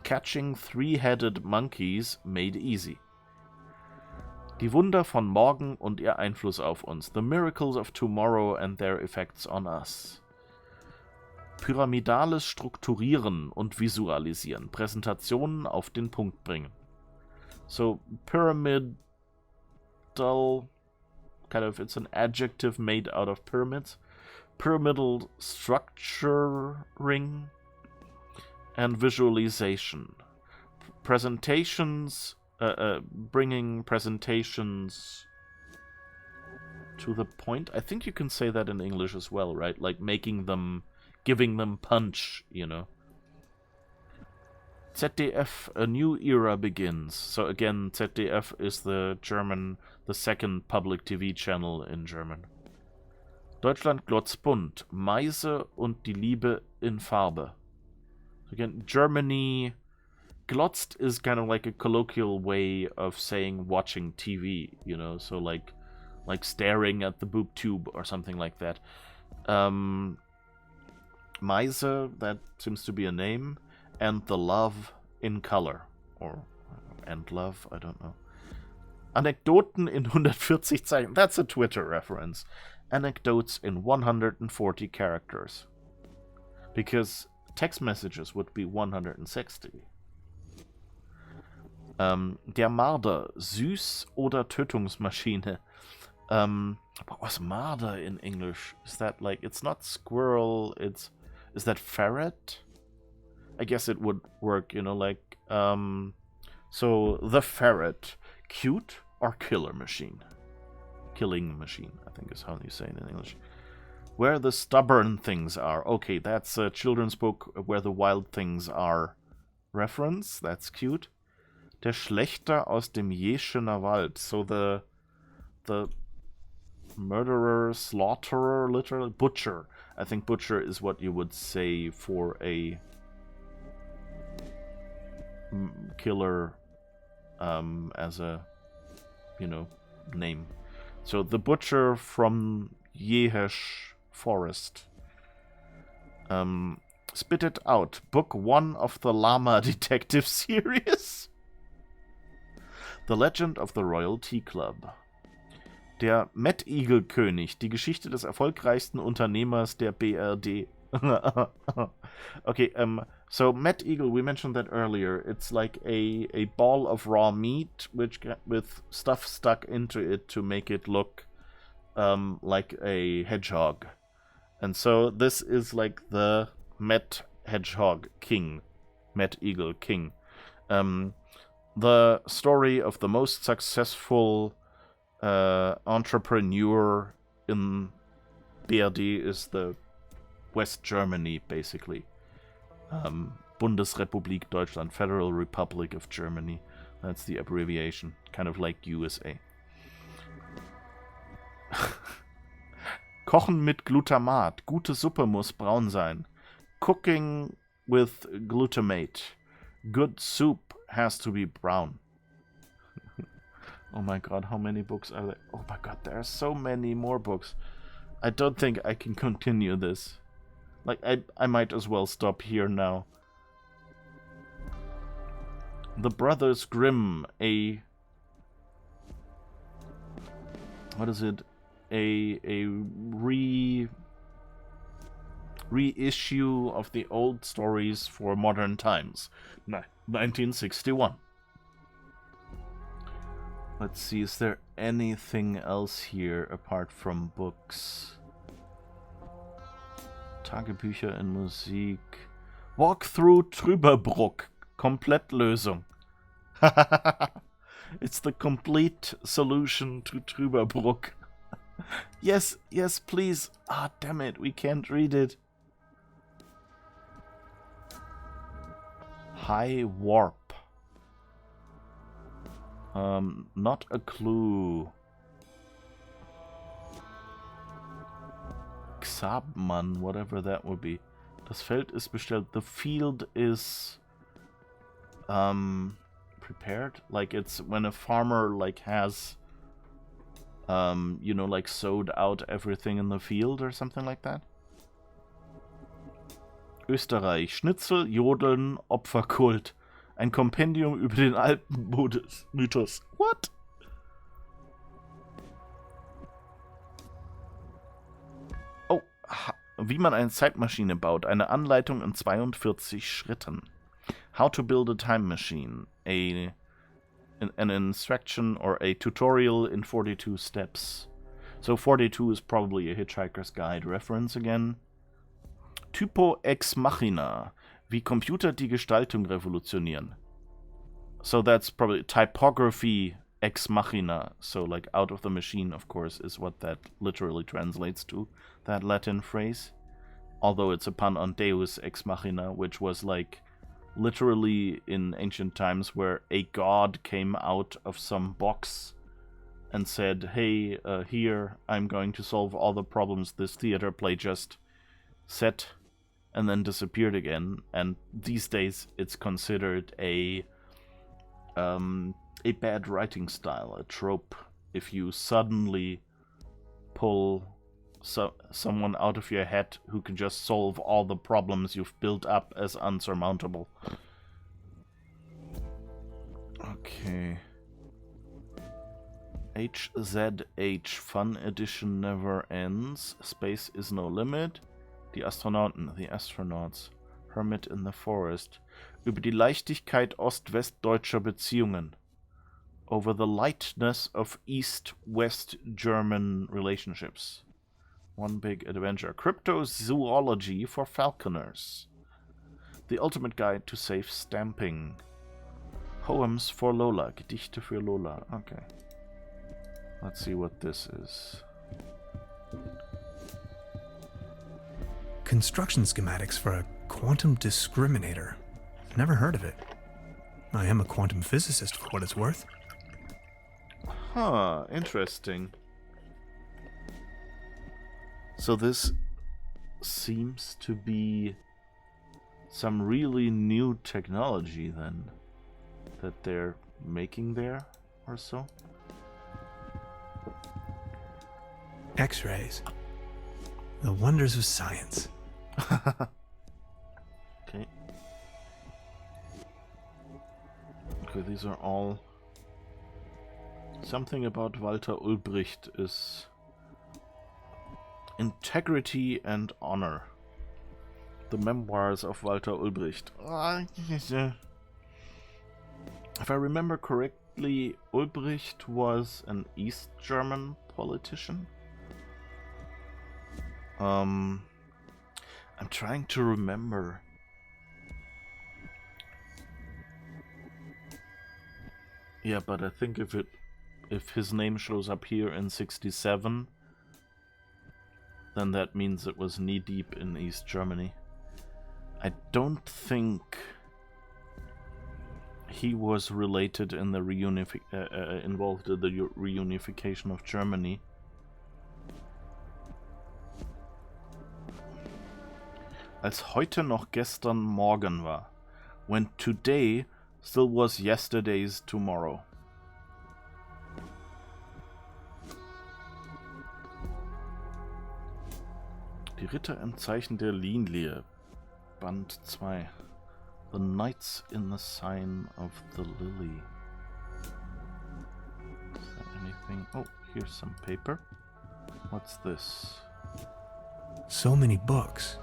Catching three-headed monkeys made easy. Die Wunder von morgen und ihr Einfluss auf uns. The miracles of tomorrow and their effects on us. Pyramidales Strukturieren und Visualisieren. Präsentationen auf den Punkt bringen. So, pyramidal, kind of, it's an adjective made out of pyramids. Pyramidal structuring and visualization. Presentations, bringing presentations to the point. I think you can say that in English as well, right? Like making them, giving them punch, you know. ZDF, a new era begins. So again, ZDF is the second public TV channel in German. Deutschland glotzbunt, Meise und die Liebe in Farbe. Again, Germany, glotzt is kind of like a colloquial way of saying watching TV, you know, so like staring at the boob tube or something like that. Meise, that seems to be a name, and the love in color, and love, I don't know. Anekdoten in 140 Zeichen, that's a Twitter reference. Anecdotes in 140 characters. Because text messages would be 160. Der Marder, süß oder Tötungsmaschine. What was Marder in English? Is that like, it's not squirrel, is that ferret? I guess it would work, you know, like, so the ferret, cute or killer machine? Killing machine, I think is how you say it in English. Where the stubborn things are. Okay, that's a children's book, Where the Wild Things Are reference. That's cute. Der Schlächter aus dem Jeschener Wald. So the murderer, slaughterer, literally, butcher. I think butcher is what you would say for a killer as a, you know, name. So the butcher from Jehesh Forest. Spit It Out. Book 1 of the Llama Detective Series. The Legend of the Royal Tea Club. Der Mettigel-König. Die Geschichte des erfolgreichsten Unternehmers der BRD. Okay, so Mettigel, we mentioned that earlier. It's like a ball of raw meat with stuff stuck into it to make it look like a hedgehog. And so this is like the Met Hedgehog King. Met-Eagle King. The story of the most successful entrepreneur in BRD is the West Germany, basically. Bundesrepublik Deutschland, Federal Republic of Germany. That's the abbreviation, kind of like USA. Kochen mit Glutamat. Gute Suppe muss braun sein. Cooking with glutamate. Good soup has to be brown. Oh my god, how many books are there? Oh my god, there are so many more books. I don't think I can continue this. Like, I might as well stop here now. The Brothers Grimm, what is it? A reissue of the old stories for modern times. 1961. Let's see, is there anything else here apart from books? Tagebücher und Musik. Walk through Trüberbrook. Komplettlösung. It's the complete solution to Trüberbrook. Yes, yes, please. Ah, damn it, we can't read it. High warp. Not a clue. Xabmann, whatever that would be. Das Feld ist bestellt. The field is prepared. Like it's when a farmer like has you know, like sowed out everything in the field or something like that. Österreich. Schnitzel, Jodeln, Opferkult. Ein Kompendium über den Alpenmythos. What? Oh, wie man eine Zeitmaschine baut. Eine Anleitung in 42 Schritten. How to build a time machine. An instruction or a tutorial in 42 steps. So 42 is probably a Hitchhiker's Guide reference again. Typo ex machina. Wie Computer die Gestaltung revolutionieren. So that's probably typography ex machina. So like out of the machine, of course, is what that literally translates to, that Latin phrase. Although it's a pun on deus ex machina, which was like literally in ancient times where a god came out of some box and said, hey, here, I'm going to solve all the problems this theater play just set, and then disappeared again. And these days it's considered a bad writing style, a trope. If you suddenly pull someone out of your head who can just solve all the problems you've built up as unsurmountable. Okay. HZH Fun Edition never ends. Space is no limit. Die Astronauten, the astronauts. Hermit in the forest. Über die Leichtigkeit ost-westdeutscher Beziehungen. Over the lightness of East-West German relationships. One big adventure. Cryptozoology for falconers. The ultimate guide to safe stamping. Poems for Lola. Gedichte für Lola. Okay. Let's see what this is. Construction schematics for a quantum discriminator. Never heard of it. I am a quantum physicist for what it's worth. Huh, interesting. So this seems to be some really new technology then that they're making there or so. X-rays. The wonders of science. Okay. Okay, these are all... Something about Walter Ulbricht is... Integrity and Honor. The Memoirs of Walter Ulbricht. If I remember correctly, Ulbricht was an East German politician. I'm trying to remember. Yeah, but I think if his name shows up here in 67, then that means it was knee-deep in East Germany. I don't think he was related in the involved in the reunification of Germany. Als heute noch gestern Morgen war. When today still was yesterday's tomorrow. Die Ritter im Zeichen der Linie. Band 2. The Knights in the Sign of the Lily. Is that anything? Oh, here's some paper. What's this? So many books.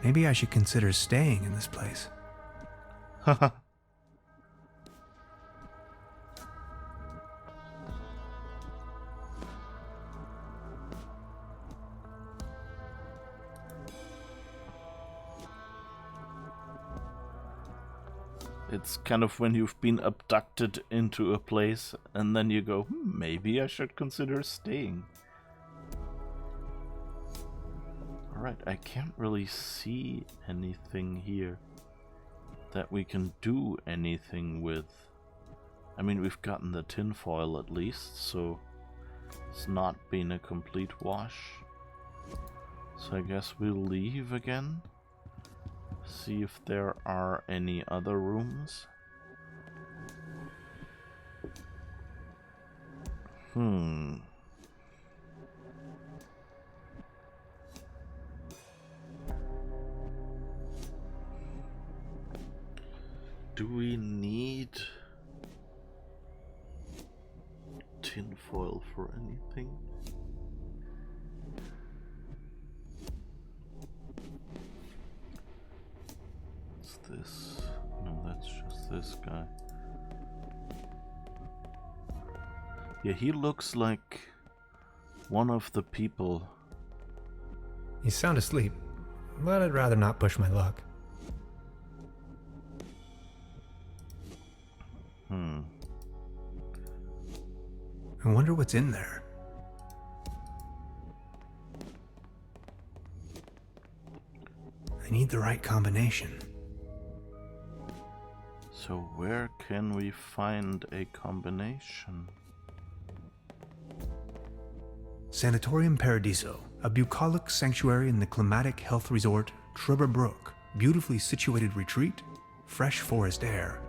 Maybe I should consider staying in this place. Haha. It's kind of when you've been abducted into a place and then you go, maybe I should consider staying. Alright, I can't really see anything here that we can do anything with. I mean, we've gotten the tinfoil at least, so it's not been a complete wash. So I guess we'll leave again. See if there are any other rooms. Do we need tinfoil for anything? This? No, that's just this guy. Yeah, he looks like one of the people. He's sound asleep, but I'd rather not push my luck. I wonder what's in there. I need the right combination. So where can we find a combination? Sanatorium Paradiso, a bucolic sanctuary in the climatic health resort Trüberbrook. Beautifully situated retreat, fresh forest air,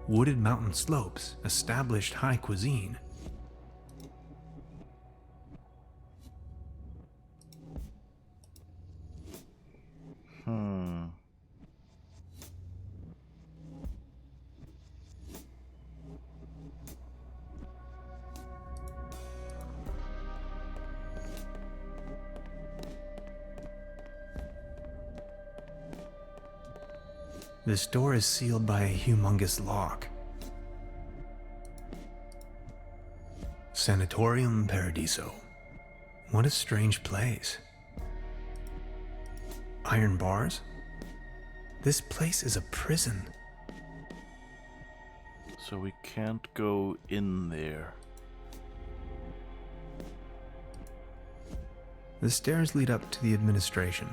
wooded mountain slopes, established high cuisine. This door is sealed by a humongous lock. Sanatorium Paradiso. What a strange place. Iron bars? This place is a prison. So we can't go in there. The stairs lead up to the administration.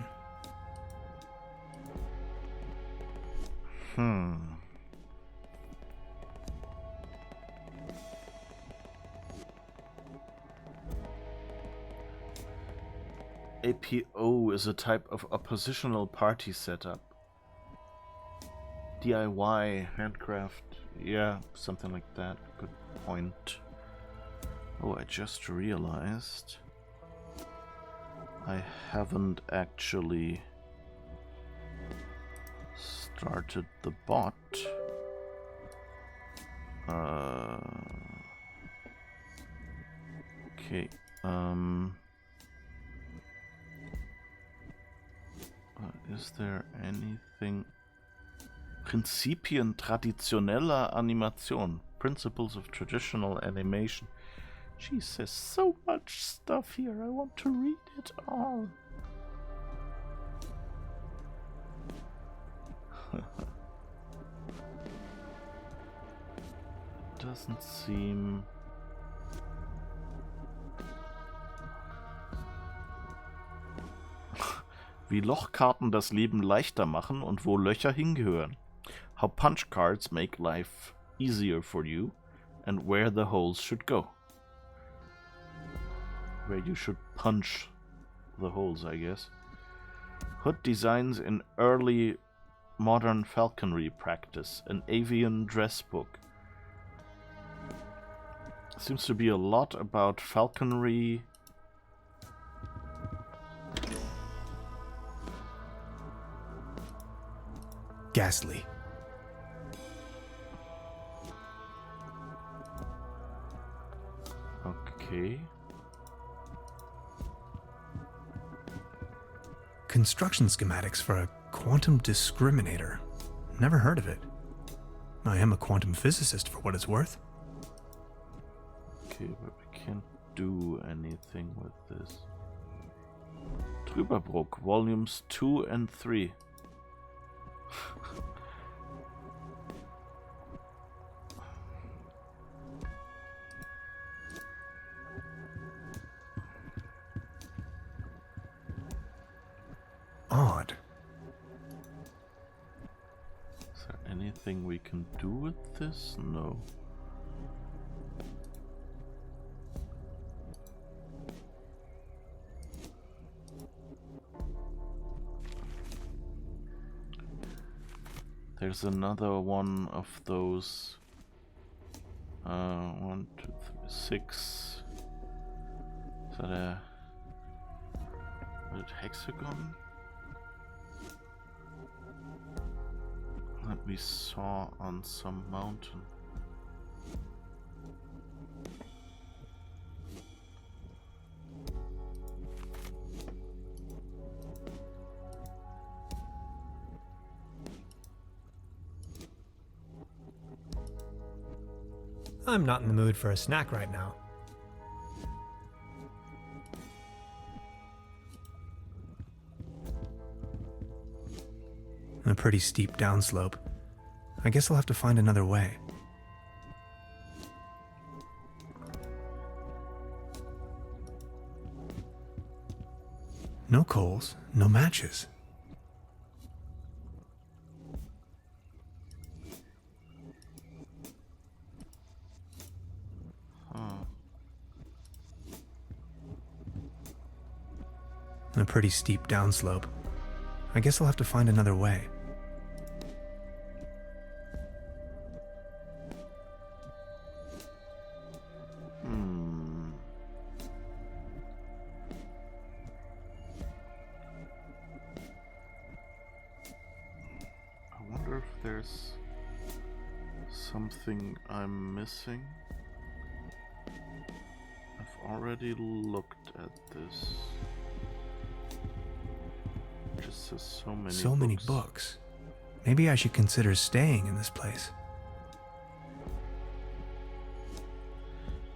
APO is a type of oppositional party setup. DIY, handcraft, yeah, something like that. Good point. Oh, I just realized I haven't actually started the bot. Okay, is there anything? Prinzipien traditioneller Animation. Principles of traditional animation. Jeez, there's so much stuff here. I want to read it all. Doesn't seem... Wie Lochkarten das Leben leichter machen und wo Löcher hingehören. How punch cards make life easier for you and where the holes should go. Where you should punch the holes, I guess. Hood designs in early modern falconry practice. An avian dress book. Seems to be a lot about falconry. Ghastly. Okay. Construction schematics for a quantum discriminator. Never heard of it. I am a quantum physicist for what it's worth. Okay, but we can't do anything with this. Trüberbrook, volumes 2 and 3. Odd. Is there anything we can do with this? No. There's another one of those. 1, 2, 3, 6. Is that a hexagon? That we saw on some mountain. I'm not in the mood for a snack right now. A pretty steep downslope. I guess I'll have to find another way. No coals, no matches. A pretty steep downslope. I guess I'll have to find another way. I wonder if there's something I'm missing. I've already looked at this. It just says so many books. Maybe I should consider staying in this place.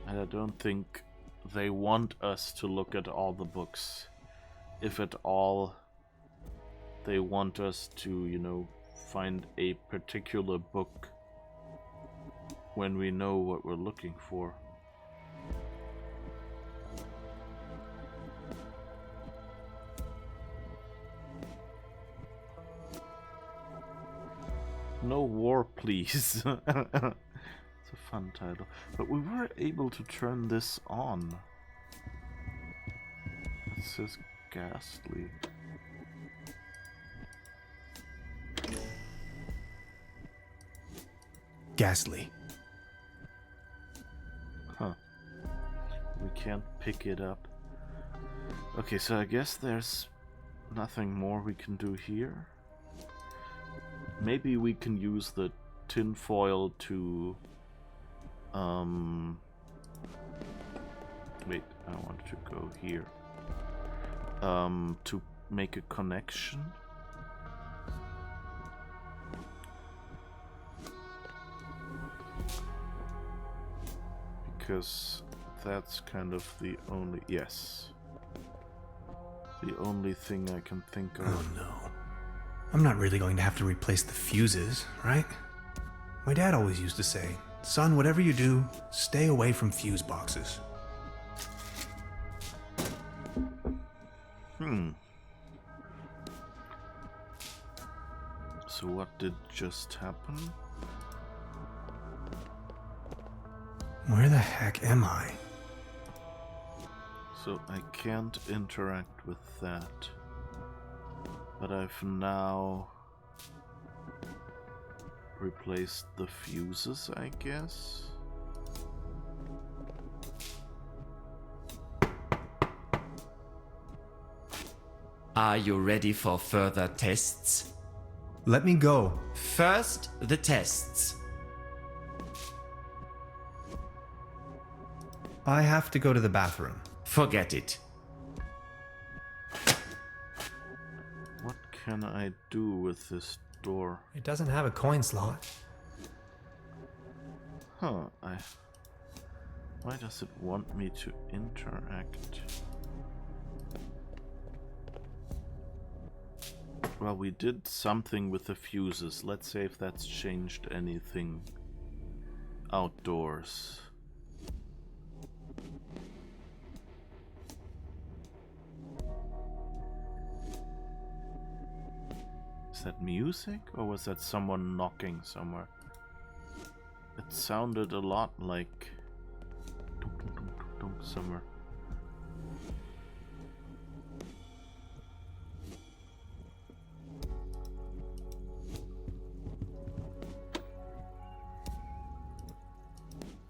And I don't think they want us to look at all the books. If at all, they want us to, you know, find a particular book when we know what we're looking for. No war, please. It's a fun title. But we were able to turn this on. It says ghastly. Ghastly. Huh. We can't pick it up. Okay, so I guess there's nothing more we can do here. Maybe we can use the tinfoil to... Wait, I want to go here. To make a connection. Because that's kind of the only... Yes. The only thing I can think of. Oh no. I'm not really going to have to replace the fuses, right? My dad always used to say, son, whatever you do, stay away from fuse boxes. So what did just happen? Where the heck am I? So I can't interact with that. But I've now replaced the fuses, I guess. Are you ready for further tests? Let me go. First, the tests. I have to go to the bathroom. Forget it. What can I do with this door? It doesn't have a coin slot. Huh, why does it want me to interact? Well, we did something with the fuses. Let's see if that's changed anything outdoors. Is that music, or was that someone knocking somewhere? It sounded a lot like dunk, dunk, dunk, dunk, dunk somewhere.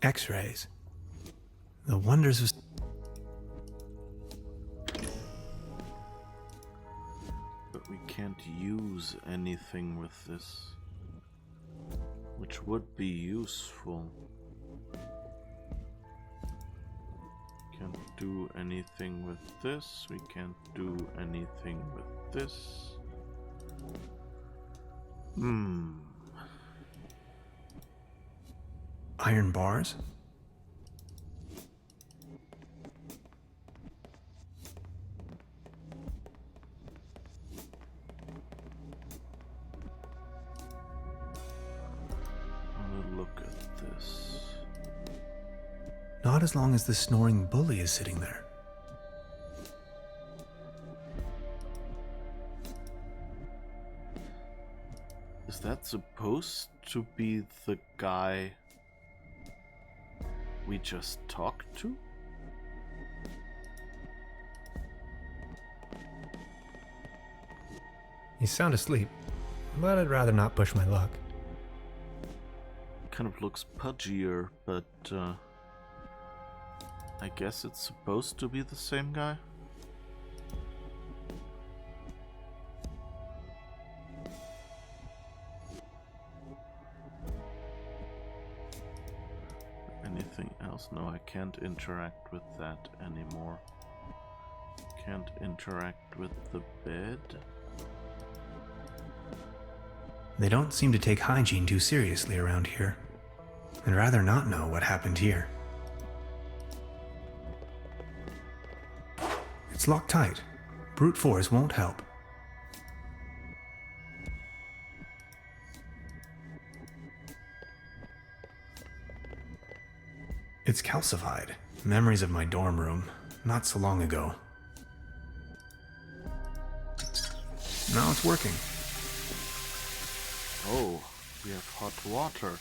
X-rays. The wonders of... But we can't use anything with this, which would be useful. Can't do anything with this. We can't do anything with this. Iron bars? Look at this. Not as long as the snoring bully is sitting there. Is that supposed to be the guy we just talked to? He's sound asleep, but I'd rather not push my luck. Kind of looks pudgier, but I guess it's supposed to be the same guy. Anything else? No, I can't interact with that anymore. Can't interact with the bed. They don't seem to take hygiene too seriously around here. I'd rather not know what happened here. It's locked tight. Brute force won't help. It's calcified. Memories of my dorm room, not so long ago. Now it's working. Oh, we have hot water.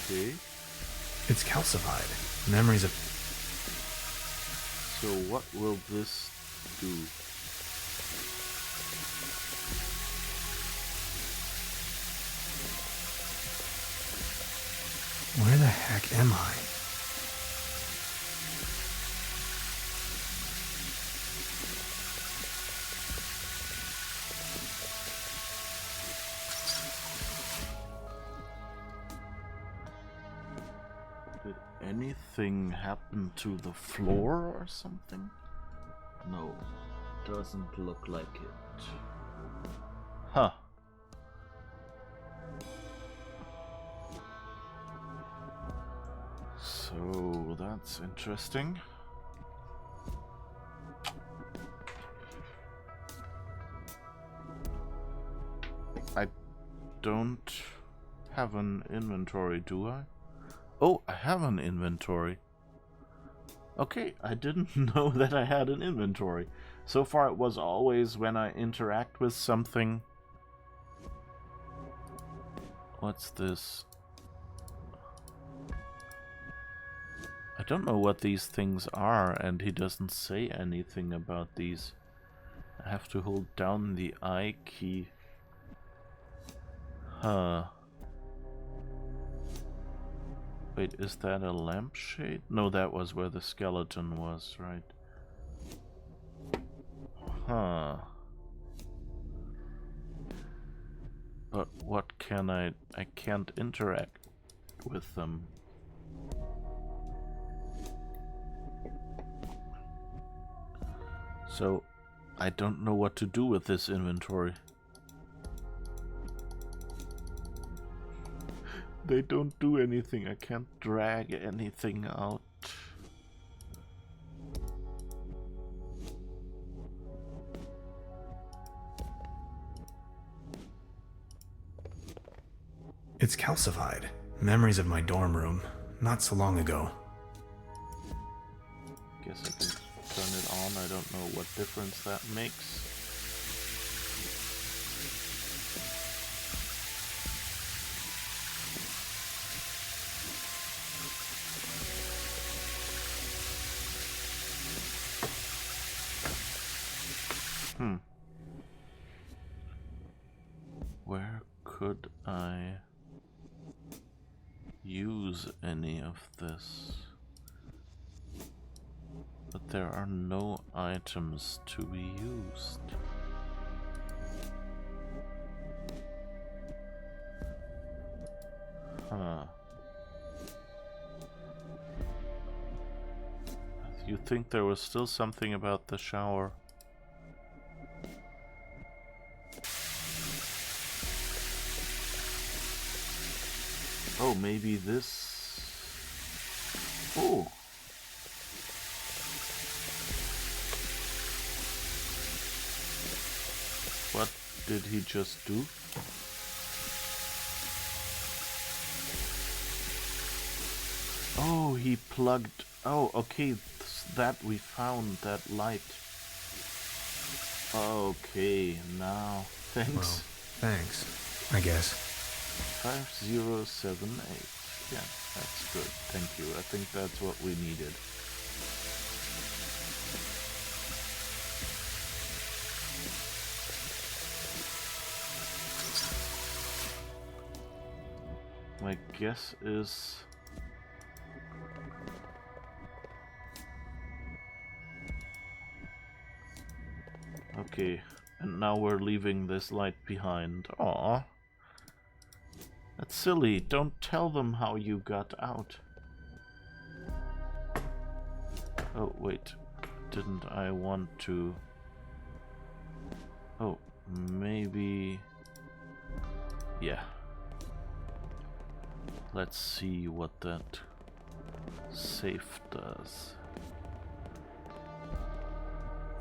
Okay. It's calcified. Memories of... So what will this do? Where the heck am I? Did anything happen to the floor or something? No, doesn't look like it. Huh. So that's interesting. I don't have an inventory, do I? Oh, I have an inventory. Okay, I didn't know that I had an inventory. So far it was always when I interact with something. What's this? don't know what these things are, and he doesn't say anything about these. I have to hold down the I key. Huh. Wait, is that a lampshade? No, that was where the skeleton was, right? Huh. But what can I can't interact with them. So, I don't know what to do with this inventory. They don't do anything. I can't drag anything out. It's calcified. Memories of my dorm room, not so long ago. Guess I can turn it on. I don't know what difference that makes. Where could I use any of this? But there are no items to be used. Huh. You think there was still something about the shower? Oh, maybe this... Oh! What did he just do? Oh, he plugged... Oh, okay, that we found, that light. Okay, now, thanks. Well, thanks, I guess. 5078. Yeah, that's good. Thank you. I think that's what we needed. My guess is... Okay, and now we're leaving this light behind. Aww. That's silly. Don't tell them how you got out. Oh, wait. Didn't I want to... Oh, maybe... Yeah. Let's see what that safe does.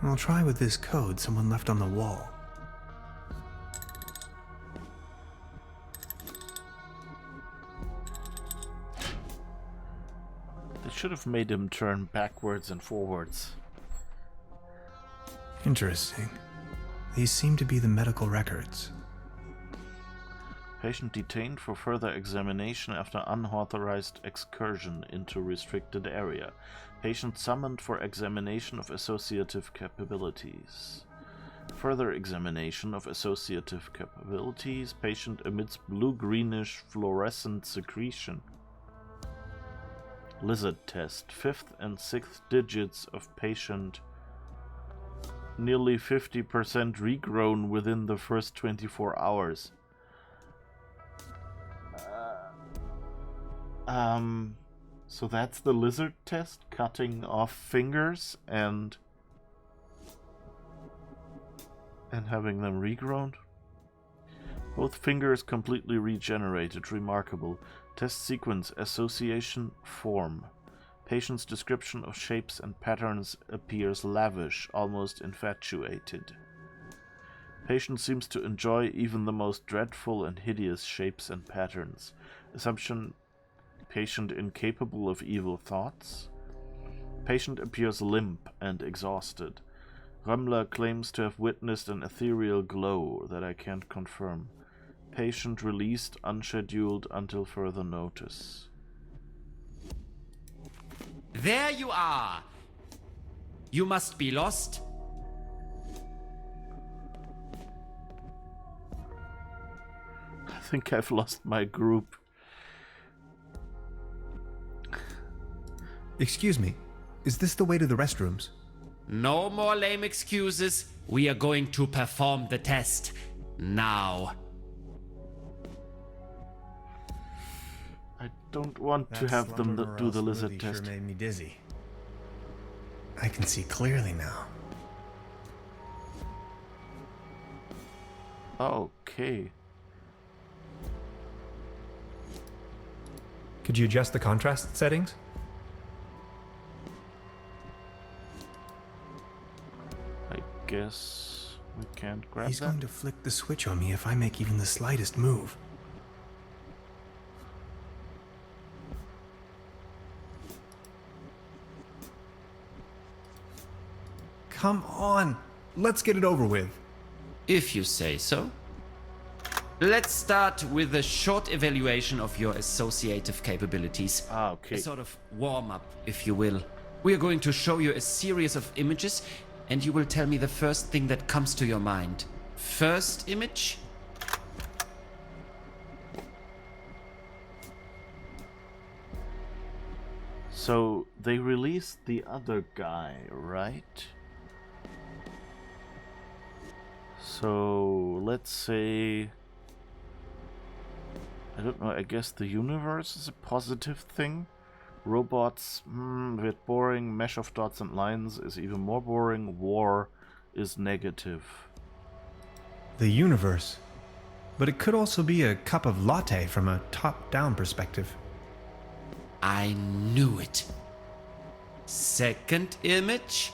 I'll try with this code someone left on the wall. They should have made him turn backwards and forwards. Interesting. These seem to be the medical records. Patient detained for further examination after unauthorized excursion into restricted area. Patient summoned for examination of associative capabilities. Further examination of associative capabilities. Patient emits blue-greenish fluorescent secretion. Lizard test. 5th and 6th digits of patient nearly 50% regrown within the first 24 hours. So that's the lizard test, cutting off fingers and having them regrown. Both fingers completely regenerated, remarkable. Test sequence, association form. Patient's description of shapes and patterns appears lavish, almost infatuated. Patient seems to enjoy even the most dreadful and hideous shapes and patterns. Assumption: patient incapable of evil thoughts. Patient appears limp and exhausted. Römmler claims to have witnessed an ethereal glow that I can't confirm. Patient released unscheduled until further notice. There you are. You must be lost. I think I've lost my group. Excuse me, is this the way to the restrooms? No more lame excuses. We are going to perform the test. Now. I don't want to have them do the lizard test. Sure made me dizzy. I can see clearly now. Okay. Could you adjust the contrast settings? I guess we can't grab He's that. going to flick the switch on me if I make even the slightest move. Come on, let's get it over with. If you say so. Let's start with a short evaluation of your associative capabilities. Okay. A sort of warm-up, if you will. We are going to show you a series of images, and you will tell me the first thing that comes to your mind. First image? So they released the other guy, right? So let's say, I don't know, I guess the universe is a positive thing. Robots, a bit boring. Mesh of dots and lines is even more boring. War is negative. The universe. But it could also be a cup of latte from a top-down perspective. I knew it. Second image?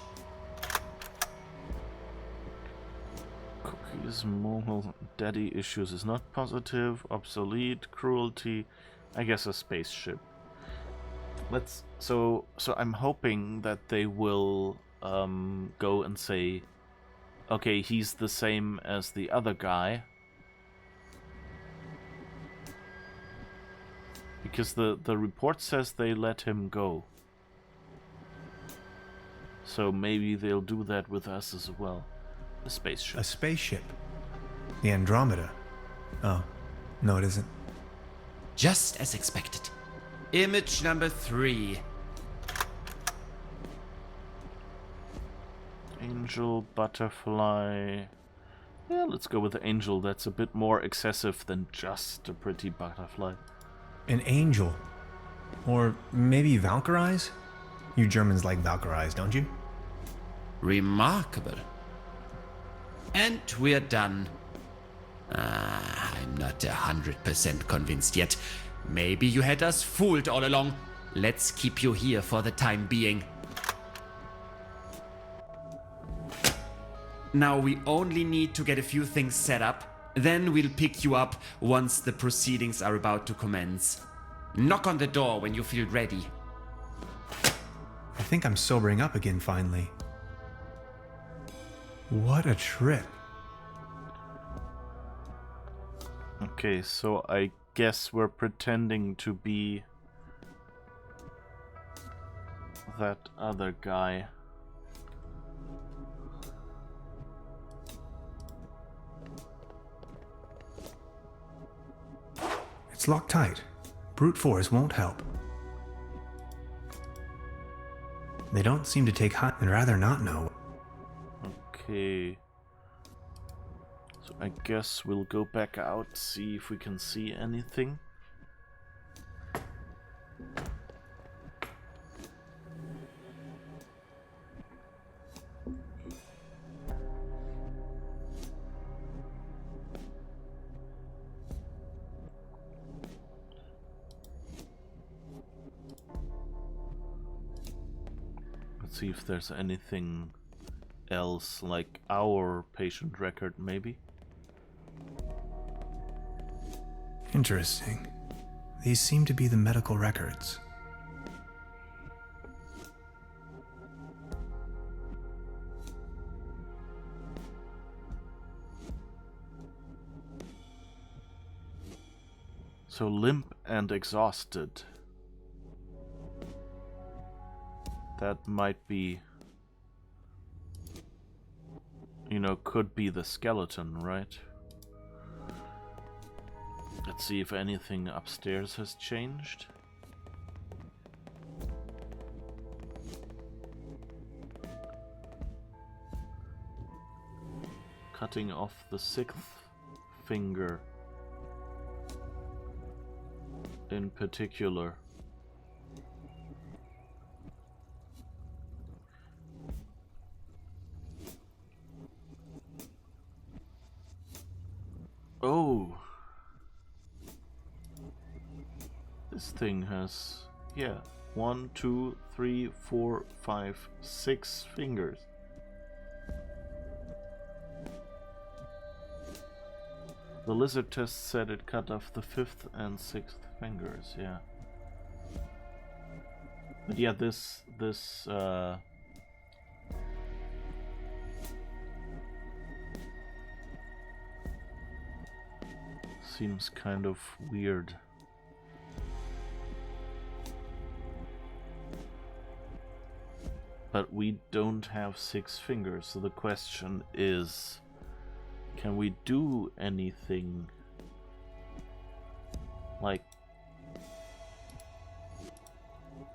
Cookies, moral, daddy issues is not positive. Obsolete, cruelty. I guess a spaceship. So I'm hoping that they will go and say, okay, he's the same as the other guy. Because the report says they let him go. So maybe they'll do that with us as well. A spaceship. A spaceship. The Andromeda. Oh, no it isn't. Just as expected. Image number 3. Angel, butterfly. Yeah, let's go with the angel. That's a bit more excessive than just a pretty butterfly. An angel. Or maybe Valkyries? You Germans like Valkyries, don't you? Remarkable. And we're done. I'm not 100% convinced yet. Maybe you had us fooled all along. Let's keep you here for the time being. Now we only need to get a few things set up. Then we'll pick you up once the proceedings are about to commence. Knock on the door when you feel ready. I think I'm sobering up again finally. What a trip. Okay, so I guess we're pretending to be that other guy. It's locked tight. Brute force won't help. They don't seem to take hot and rather not know. Okay. So I guess we'll go back out, see if we can see anything. Let's see if there's anything else, like our patient record, maybe. Interesting. These seem to be the medical records. So limp and exhausted. That might be... You know, could be the skeleton, right? Let's see if anything upstairs has changed. Cutting off the 6th finger in particular. Oh, this thing has, yeah, 1, 2, 3, 4, 5, 6 fingers. The lizard test said it cut off the 5th and 6th fingers, yeah. But yeah, this seems kind of weird. But we don't have 6 fingers, so the question is, can we do anything like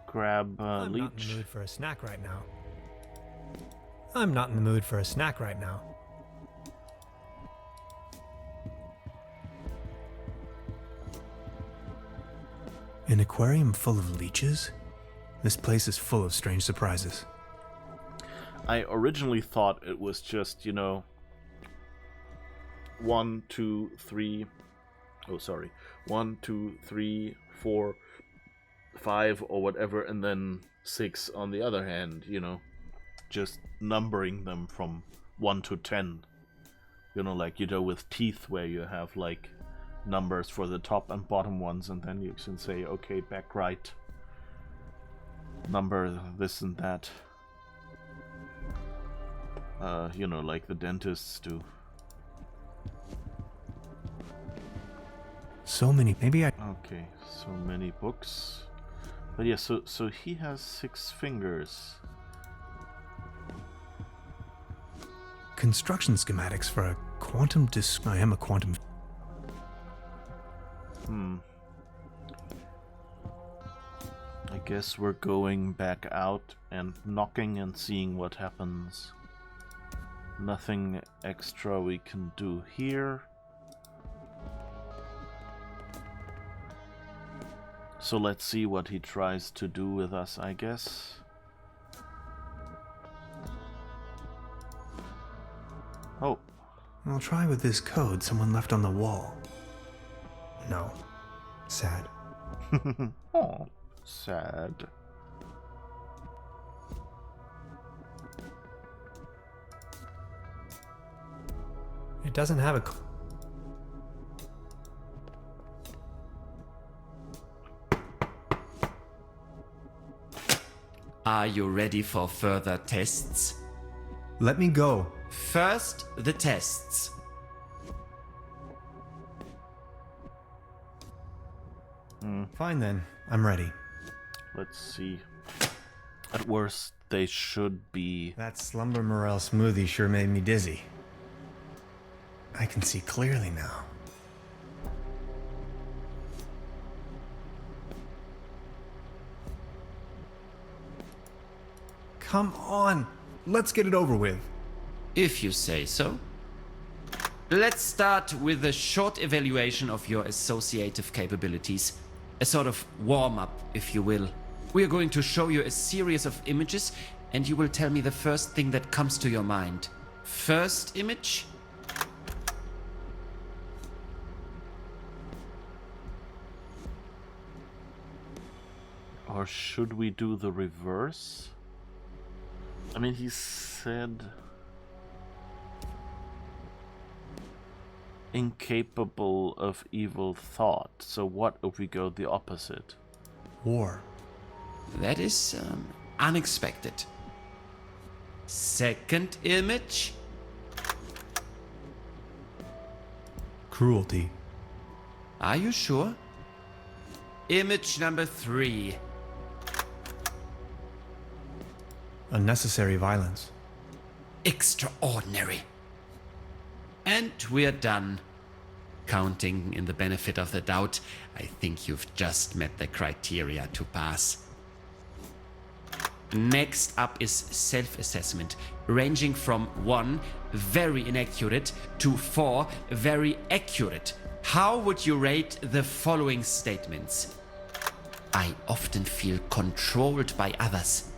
grab I'm leech? not in the mood for a snack right now. I'm not in the mood for a snack right now. An aquarium full of leeches? This place is full of strange surprises. I originally thought it was just, you know, 1, 2, 3, 1, 2, 3, 4, 5 or whatever, and then 6 on the other hand, you know, just numbering them from 1 to 10. You know, like, you know, with teeth where you have like numbers for the top and bottom ones, and then you can say, okay, back right, number this and that. You know, like the dentists do. So many. Maybe I... Okay, so many books. But yeah, so he has 6 fingers. Construction schematics for a quantum disc. I am a quantum... I guess we're going back out and knocking and seeing what happens. Nothing extra we can do here. So let's see what he tries to do with us, I guess. Oh. I'll try with this code someone left on the wall. No. Sad. Oh, sad. It doesn't have a... Are you ready for further tests? Let me go. First, the tests. Fine then. I'm ready. Let's see. At worst, they should be... That slumber morel smoothie sure made me dizzy. I can see clearly now. Come on! Let's get it over with. If you say so. Let's start with a short evaluation of your associative capabilities. A sort of warm-up, if you will. We are going to show you a series of images, and you will tell me the first thing that comes to your mind. First image? Or should we do the reverse? I mean, he said... incapable of evil thought. So what if we go the opposite? War. That is unexpected. Second image? Cruelty. Are you sure? Image number 3. Unnecessary violence. Extraordinary. And we're done. Counting in the benefit of the doubt, I think you've just met the criteria to pass. Next up is self-assessment, ranging from 1, very inaccurate, to 4, very accurate. How would you rate the following statements? I often feel controlled by others.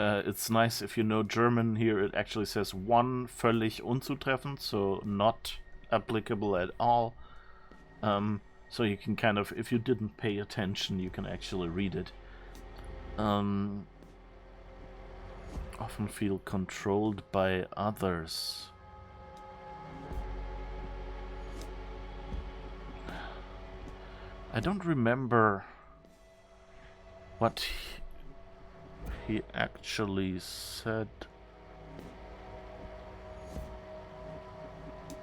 It's nice if you know German. Here it actually says 1 völlig unzutreffend, so not applicable at all. So you can kind of, if you didn't pay attention, you can actually read it. Often feel controlled by others. I don't remember what he actually said.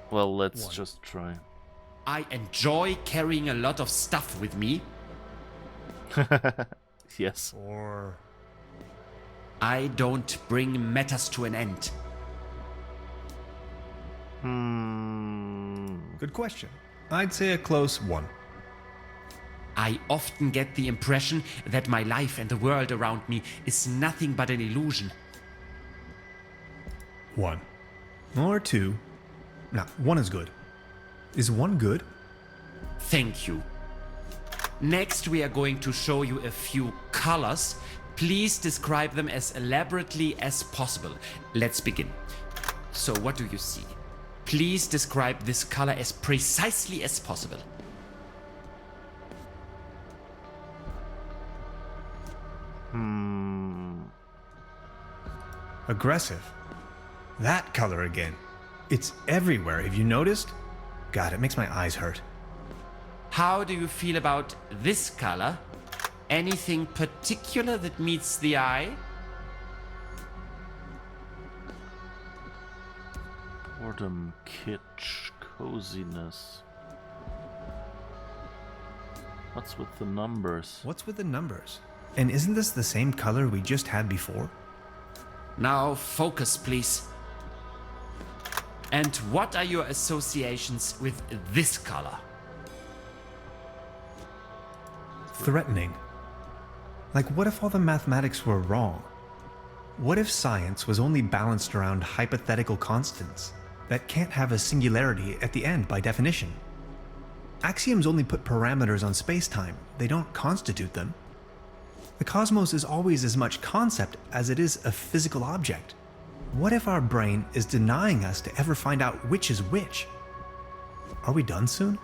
Well, let's just try. I enjoy carrying a lot of stuff with me. Yes. Or I don't bring matters to an end. good question. I'd say a close 1. I often get the impression that my life and the world around me is nothing but an illusion. 1. Or 2. No, 1 is good. Is 1 good? Thank you. Next, we are going to show you a few colors. Please describe them as elaborately as possible. Let's begin. So, what do you see? Please describe this color as precisely as possible. Aggressive. That color again. It's everywhere. Have you noticed? God, it makes my eyes hurt. How do you feel about this color? Anything particular that meets the eye? Boredom, kitsch, coziness. What's with the numbers? What's with the numbers? And isn't this the same color we just had before? Now focus, please. And what are your associations with this color? Threatening. Like, what if all the mathematics were wrong? What if science was only balanced around hypothetical constants that can't have a singularity at the end by definition? Axioms only put parameters on space-time. They don't constitute them. The cosmos is always as much concept as it is a physical object. What if our brain is denying us to ever find out which is which? Are we done soon?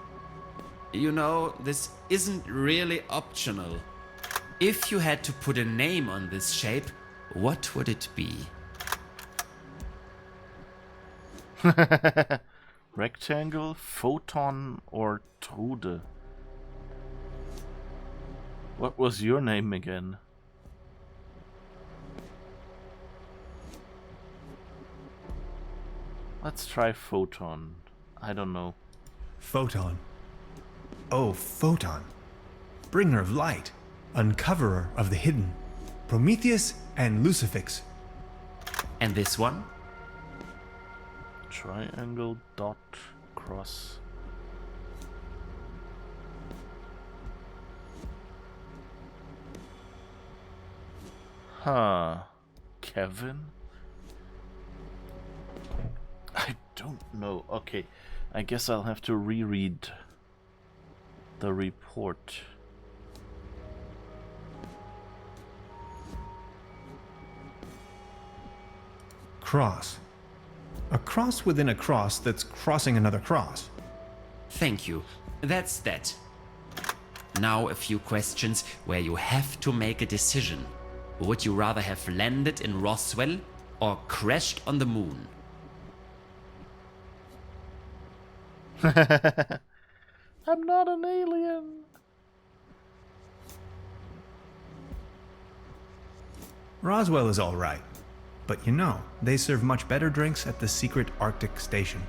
You know, this isn't really optional. If you had to put a name on this shape, what would it be? Rectangle, photon, or Trude? What was your name again? Let's try photon. I don't know. Photon. Oh, photon. Bringer of light. Uncoverer of the hidden. Prometheus and Lucifix. And this one? Triangle, dot, cross. Huh. Kevin? I don't know. Okay. I guess I'll have to reread the report. Cross. A cross within a cross that's crossing another cross. Thank you. That's that. Now a few questions where you have to make a decision. Would you rather have landed in Roswell or crashed on the moon? I'm not an alien. Roswell is all right. But you know, they serve much better drinks at the secret Arctic station.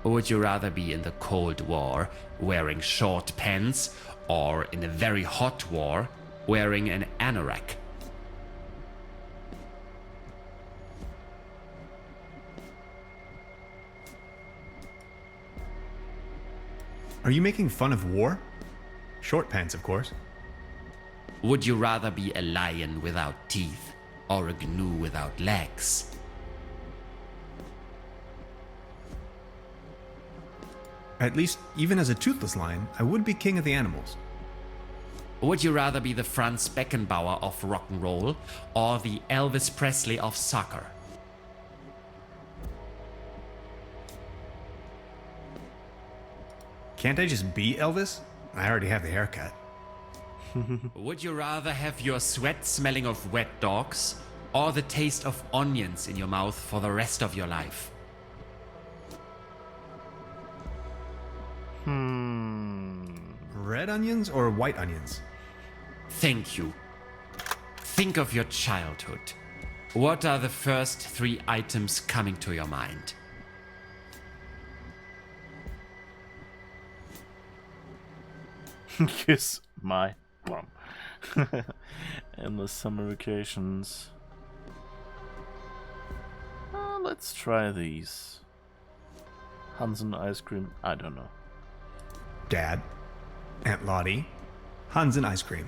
Would you rather be in the Cold War wearing short pants or in a very hot war wearing an anorak? Are you making fun of war? Short pants, of course. Would you rather be a lion without teeth or a gnu without legs? At least, even as a toothless lion, I would be king of the animals. Would you rather be the Franz Beckenbauer of rock and roll or the Elvis Presley of soccer? Can't I just be Elvis? I already have the haircut. Would you rather have your sweat smelling of wet dogs or the taste of onions in your mouth for the rest of your life? Red onions or white onions? Thank you. Think of your childhood. What are the first 3 items coming to your mind? Kiss my mom. In the summer vacations. Let's try these. Hansen ice cream. I don't know. Dad, Aunt Lottie, Hansen ice cream.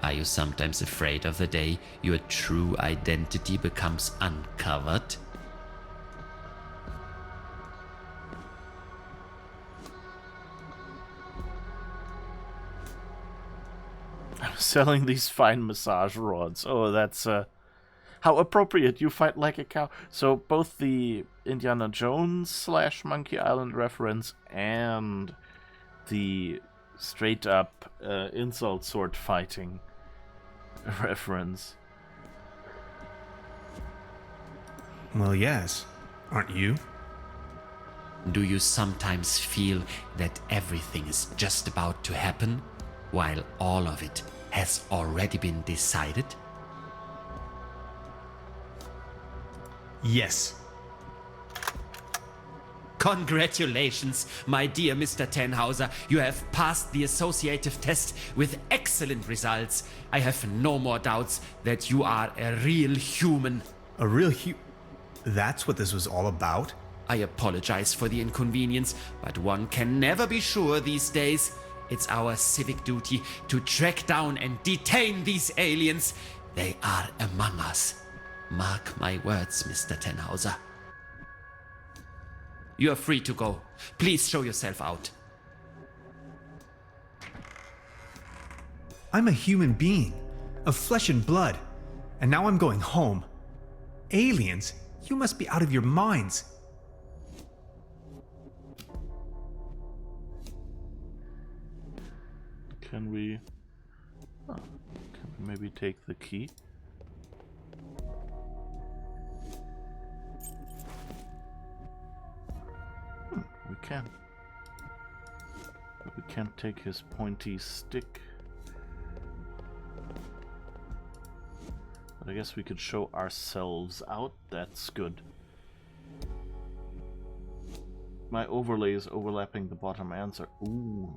Are you sometimes afraid of the day your true identity becomes uncovered? I'm selling these fine massage rods. Oh, that's how appropriate. You fight like a cow. So both the Indiana Jones / Monkey Island reference and the straight up insult sword fighting reference. Well, yes. Aren't you? Do you sometimes feel that everything is just about to happen, while all of it has already been decided? Yes. Congratulations, my dear Mr. Tenhauser. You have passed the associative test with excellent results. I have no more doubts that you are a real human. A real That's what this was all about? I apologize for the inconvenience, but one can never be sure these days. It's our civic duty to track down and detain these aliens. They are among us. Mark my words, Mr. Tenhauser. You are free to go. Please show yourself out. I'm a human being, of flesh and blood, and now I'm going home. Aliens? You must be out of your minds. Can we maybe take the key? We can. But we can't take his pointy stick. But I guess we could show ourselves out. That's good. My overlay is overlapping the bottom answer. Ooh.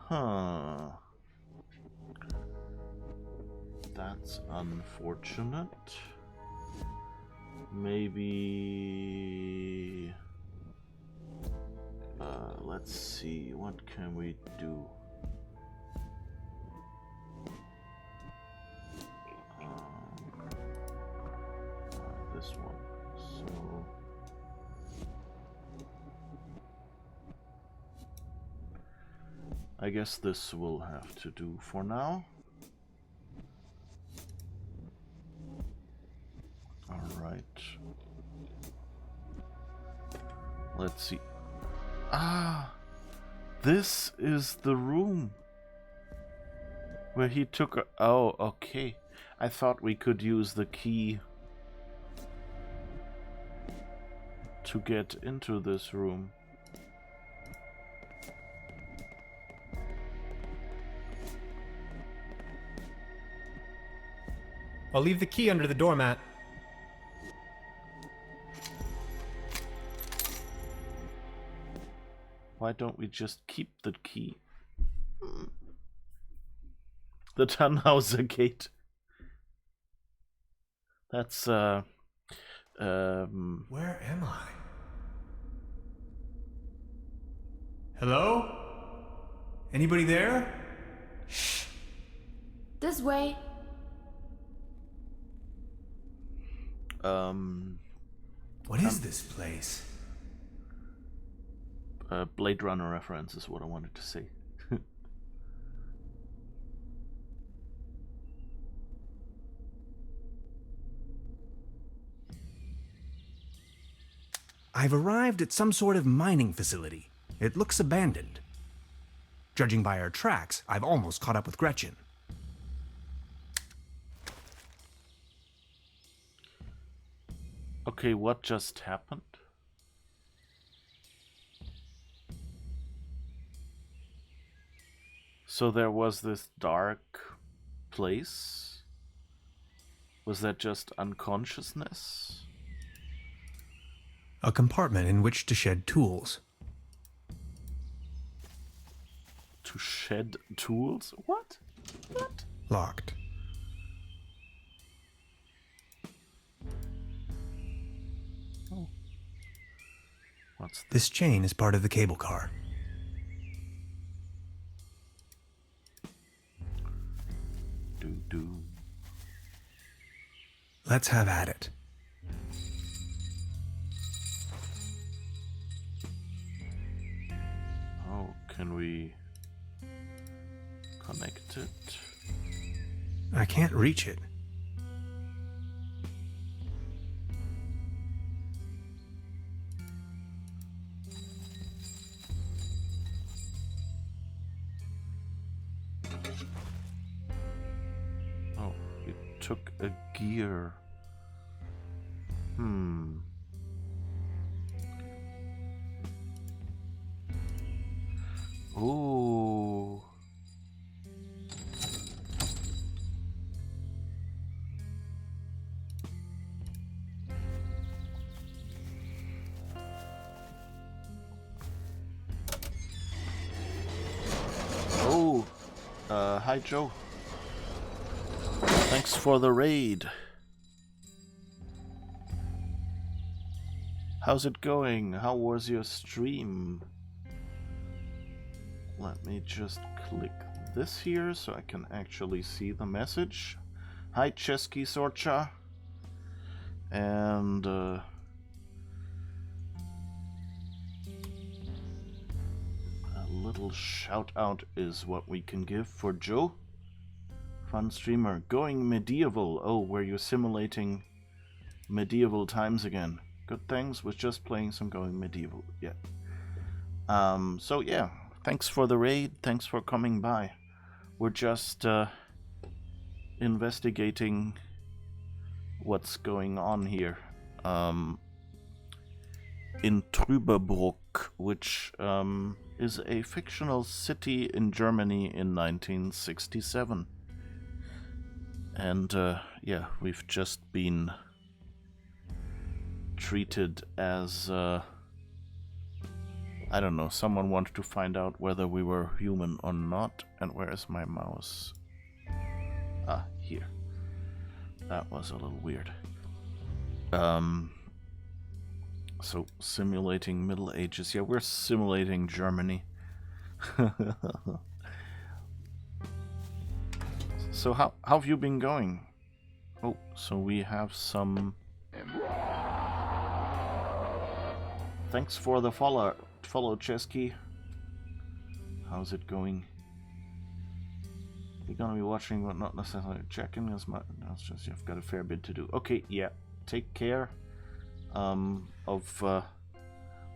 Huh. That's unfortunate. Maybe... let's see, what can we do? This one. So... I guess this will have to do for now. Alright. Let's see. Ah! This is the room where he took a... Oh, okay. I thought we could use the key to get into this room. I'll leave the key under the doormat. Why don't we just keep the key? The Tannhauser Gate. That's, Where am I? Hello? Anybody there? This way. What is this place? Blade Runner reference is what I wanted to say. I've arrived at some sort of mining facility. It looks abandoned. Judging by our tracks, I've almost caught up with Gretchen. Okay, what just happened? So there was this dark place? Was that just unconsciousness? A compartment in which to shed tools. To shed tools? What? What? Locked. Oh. What's This chain is part of the cable car. do? Let's have at it. Oh, can we connect it? I can't reach it. Oh, it took a gear. Oh. Oh. Hi Joe. Thanks for the raid. How's it going? How was your stream? Let me just click this here so I can actually see the message. Hi Chesky Sorcha. And a little shout out is what we can give for Joe. Fun streamer. Going medieval. Oh, where you're simulating medieval times again. Good things. Was just playing some Going Medieval. Yeah. So yeah. Thanks for the raid. Thanks for coming by. We're just investigating what's going on here. In Trüberbrook, which is a fictional city in Germany in 1967. And yeah, we've just been treated as I don't know, someone wanted to find out whether we were human or not. And where is my mouse? Ah, here. That was a little weird. So simulating Middle Ages. Yeah, we're simulating Germany. So how have you been going? Oh, so we have some. Thanks for the follow, Chesky. How's it going? You're gonna be watching, but not necessarily checking. As much. That's just you've got a fair bit to do. Okay, yeah. Take care of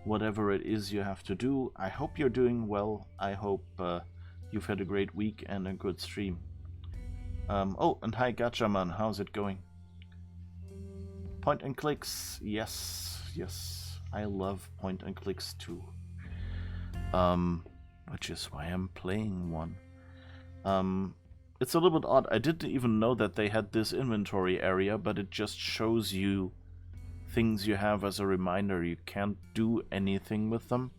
whatever it is you have to do. I hope you're doing well. I hope you've had a great week and a good stream. Oh, and hi Gachaman, how's it going? Point and clicks, yes, yes. I love point and clicks too. Which is why I'm playing one. It's a little bit odd. I didn't even know that they had this inventory area, but it just shows you things you have as a reminder. You can't do anything with them.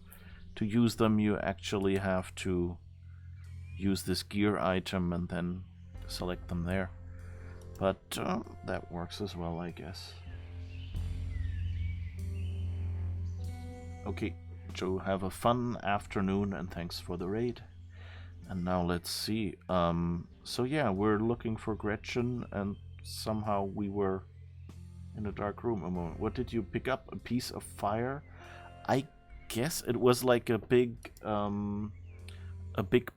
to use them, you actually have to use this gear item and then select them there. But that works as well, I guess. Okay, Joe, have a fun afternoon and thanks for the raid. And now let's see. So yeah, we're looking for Gretchen and somehow we were in a dark room a moment. What did you pick up? A piece of fire? I guess it was like a big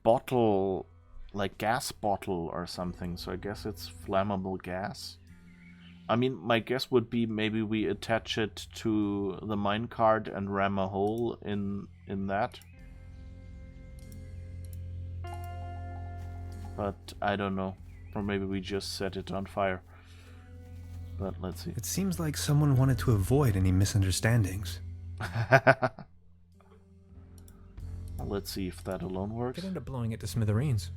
bottle, like gas bottle or something. So I guess it's flammable gas. I mean, my guess would be maybe we attach it to the minecart and ram a hole in that. But I don't know. Or maybe we just set it on fire. But let's see. It seems like someone wanted to avoid any misunderstandings. Well, let's see if that alone works. Could end up blowing it to smithereens.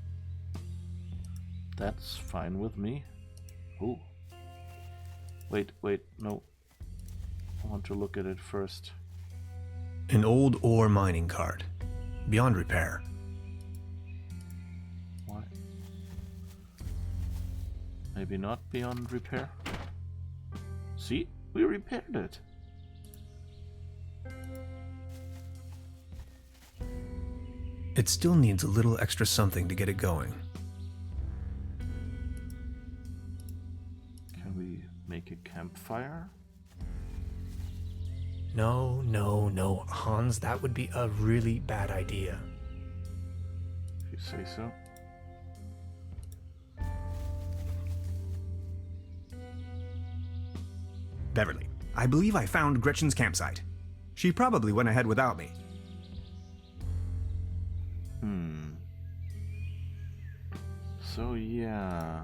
That's fine with me. Ooh. Wait, no. I want to look at it first. An old ore mining cart. Beyond repair. Why? Maybe not beyond repair? See? We repaired it. It still needs a little extra something to get it going. Can we make a campfire? No, Hans, that would be a really bad idea. If you say so. Beverly, I believe I found Gretchen's campsite. She probably went ahead without me. So yeah,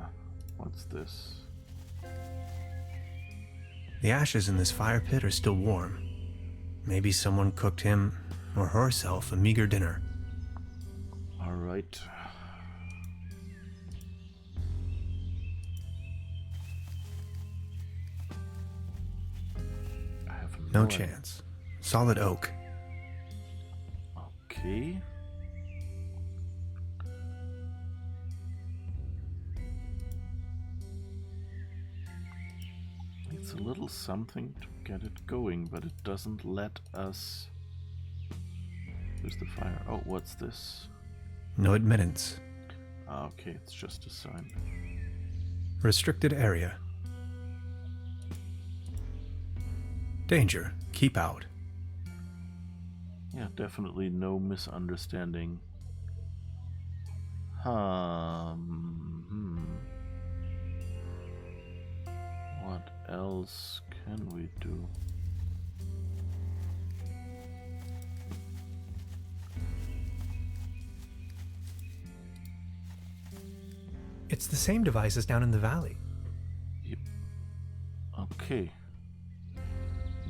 what's this? The ashes in this fire pit are still warm. Maybe someone cooked him or herself a meager dinner. Alright. I have No idea. chance. Solid oak. Okay. It's a little something to get it going, but it doesn't let us use the fire. Oh, what's this? No admittance. Ah, okay, it's just a sign. Restricted area. Danger. Keep out. Yeah, definitely no misunderstanding. What else can we do? It's the same device as down in the valley. Yep. Okay.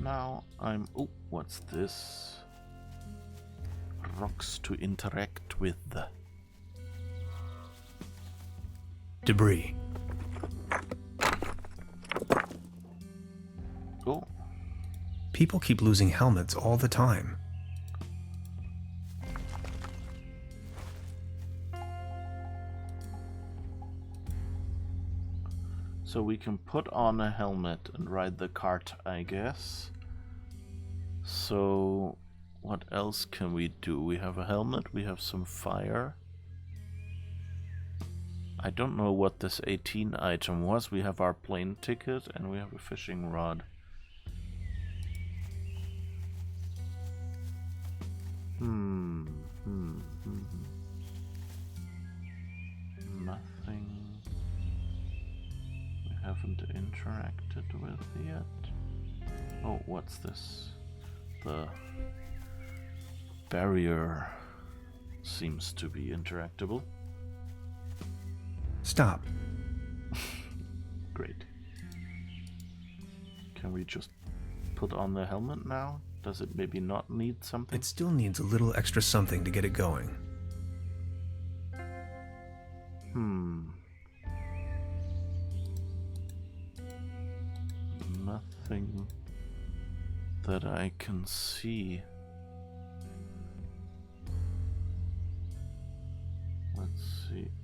Now I'm... Oh, what's this? Rocks to interact with. Debris. Oh, People keep losing helmets all the time. so we can put on a helmet and ride the cart, I guess. So what else can we do? We have a helmet, we have some fire. I don't know what this 18 item was. We have our plane ticket and we have a fishing rod. Nothing we haven't interacted with yet. Oh, what's this? The barrier seems to be interactable. Stop. Great. Can we just put on the helmet now? Does it maybe not need something? It still needs a little extra something to get it going. Nothing that I can see.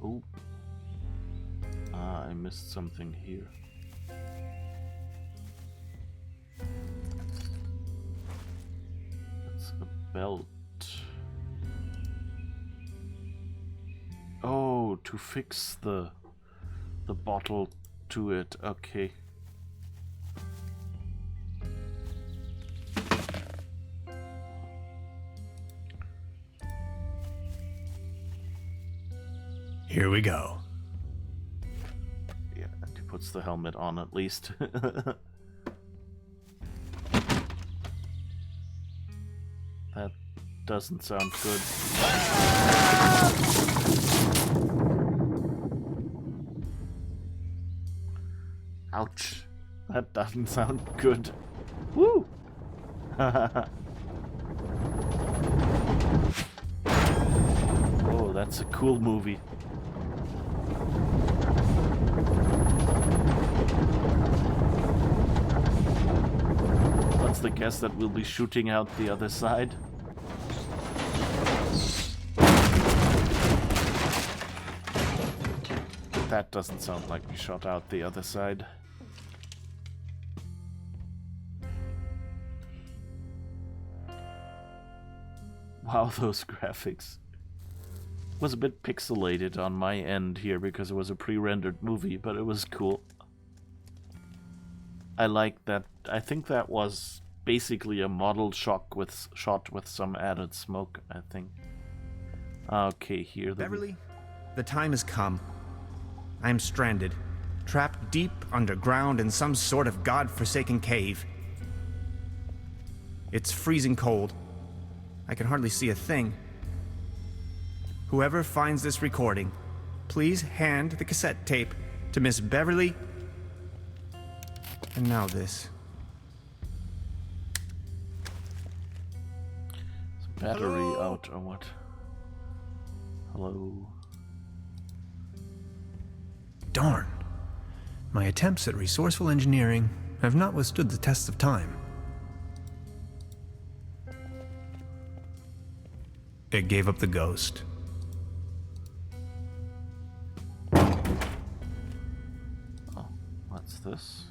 Oh. Ah, I missed something here. That's a belt. Oh, to fix the bottle to it. Okay. Here we go. Yeah, he puts the helmet on at least. That doesn't sound good. Ouch. That doesn't sound good. Woo! Oh, that's a cool movie. What's the guess that we'll be shooting out the other side? That doesn't sound like we shot out the other side. Wow, those graphics. Was a bit pixelated on my end here because it was a pre-rendered movie, but it was cool. I like that. I think that was basically a model shot with some added smoke, I think. Okay, here. Beverly, the time has come. I am stranded, trapped deep underground in some sort of god-forsaken cave. It's freezing cold. I can hardly see a thing. Whoever finds this recording, please hand the cassette tape to Miss Beverly. And now this. Is battery out or what? Hello? Darn. My attempts at resourceful engineering have not withstood the test of time. It gave up the ghost. Oh, what's this?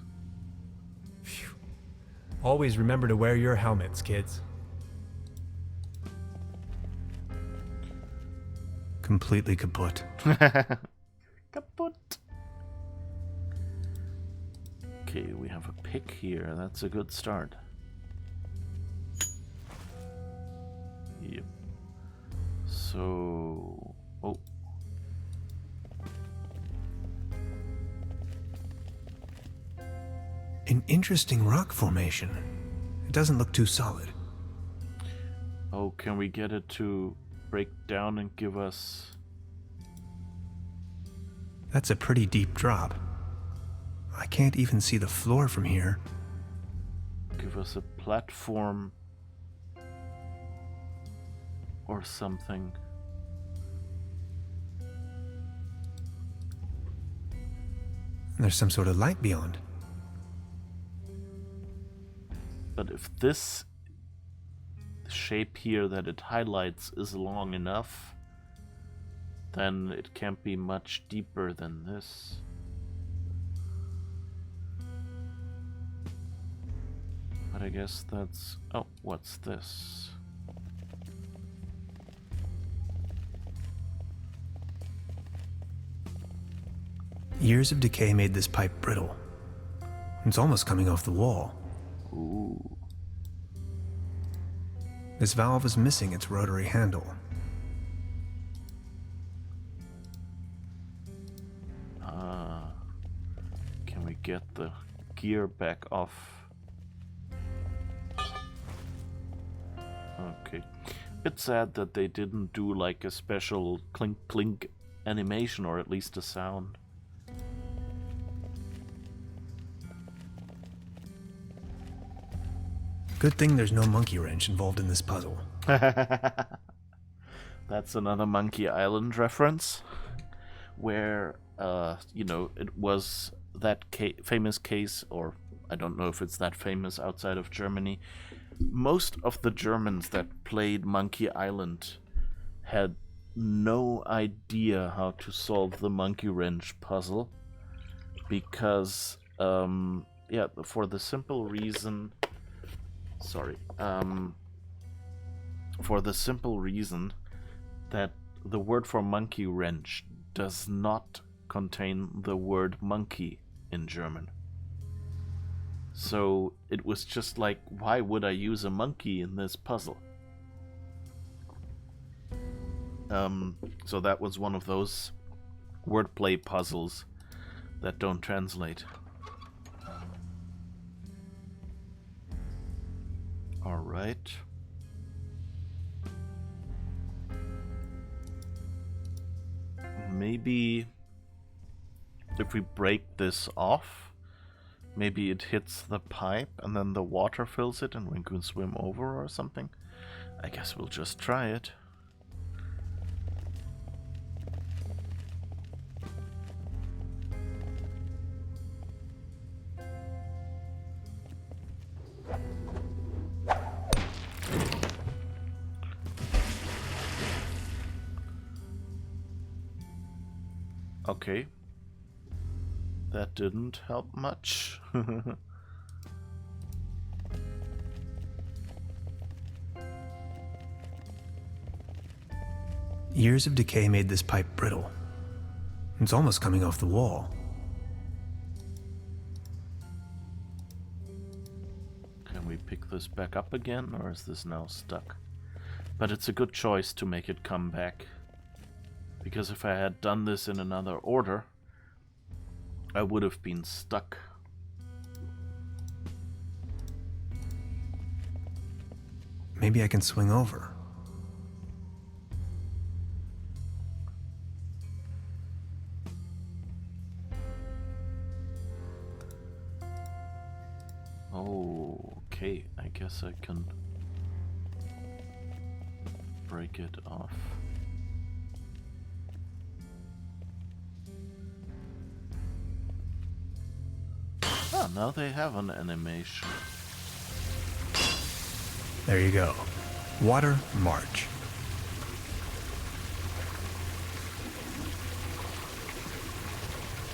Phew. Always remember to wear your helmets, kids. Completely kaput. Kaput. Okay, we have a pick here. That's a good start. Yep. So... Oh. An interesting rock formation. It doesn't look too solid. Oh, can we get it to break down and give us... That's a pretty deep drop. I can't even see the floor from here. Give us a platform or something. There's some sort of light beyond. But if this shape here that it highlights is long enough, then it can't be much deeper than this. But I guess that's... Oh, what's this? Years of decay made this pipe brittle. It's almost coming off the wall. Ooh. This valve is missing its rotary handle. Ah. Can we get the gear back off? Okay. It's sad that they didn't do like a special clink clink animation, or at least a sound. Good thing there's no monkey wrench involved in this puzzle. That's another Monkey Island reference, where, you know, it was that famous case, or I don't know if it's that famous outside of Germany. Most of the Germans that played Monkey Island had no idea how to solve the monkey wrench puzzle because, yeah, for the simple reason, for the simple reason that the word for monkey wrench does not contain the word monkey in German. So it was just like, why would I use a monkey in this puzzle? So that was one of those wordplay puzzles that don't translate. Alright. Maybe if we break this off, maybe it hits the pipe and then the water fills it and we can swim over or something. I guess we'll just try it. Okay. That didn't help much. Years of decay made this pipe brittle. It's almost coming off the wall. Can we pick this back up again, or is this now stuck? But it's a good choice to make it come back. Because if I had done this in another order, I would have been stuck. Maybe I can swing over. Okay, I guess I can break it off. Ah, now they have an animation. There you go. Water march.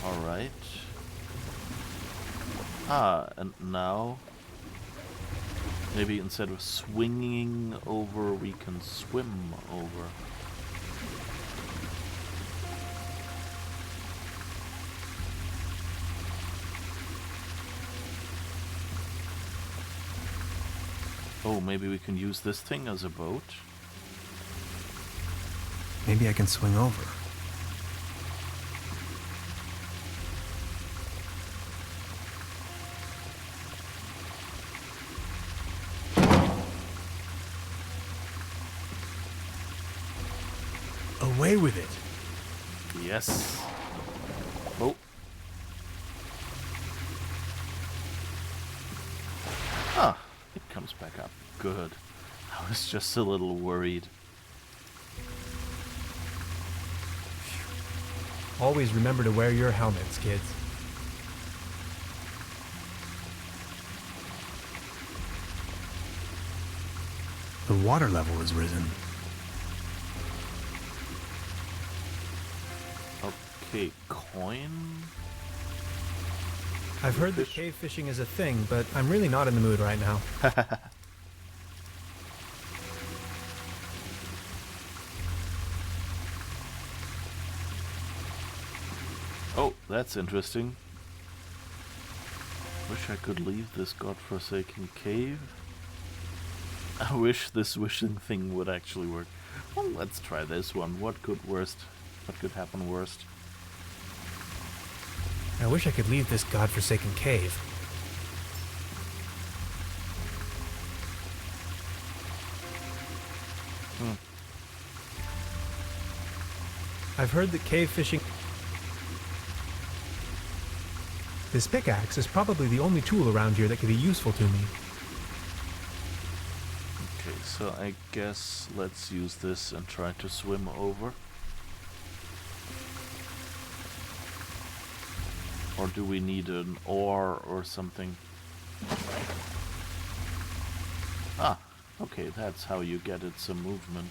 Alright. Ah, and now maybe instead of swinging over, we can swim over. Oh, maybe we can use this thing as a boat. Maybe I can swing over. Away with it. Yes. Oh. Ah, it comes back up. Good. I was just a little worried. Always remember to wear your helmets, kids. The water level has risen. Okay, coin? I've heard that cave fishing is a thing, but I'm really not in the mood right now. Oh, that's interesting. Wish I could leave this godforsaken cave. I wish this wishing thing would actually work. Well, let's try this one. What could happen worst? I wish I could leave this godforsaken cave. I've heard that cave fishing... This pickaxe is probably the only tool around here that could be useful to me. Okay, so I guess let's use this and try to swim over. Or do we need an oar or something? Ah, okay, that's how you get it some movement.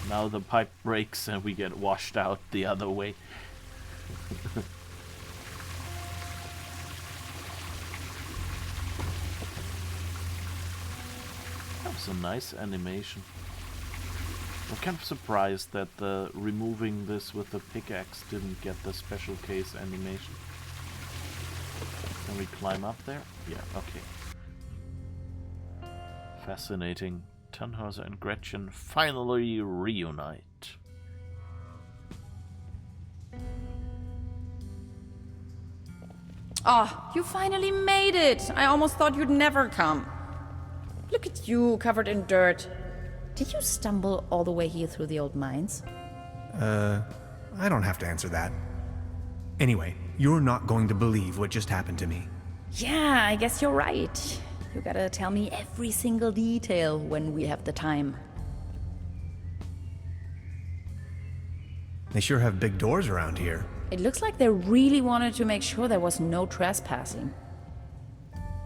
Now the pipe breaks and we get washed out the other way. That was a nice animation. I'm kind of surprised that removing this with the pickaxe didn't get the special case animation. Can we climb up there? Yeah, okay. Fascinating. Tannhauser and Gretchen finally reunite. Ah, you finally made it! I almost thought you'd never come. Look at you, covered in dirt. Did you stumble all the way here through the old mines? I don't have to answer that. Anyway, you're not going to believe what just happened to me. Yeah, I guess you're right. You gotta tell me every single detail when we have the time. They sure have big doors around here. It looks like they really wanted to make sure there was no trespassing.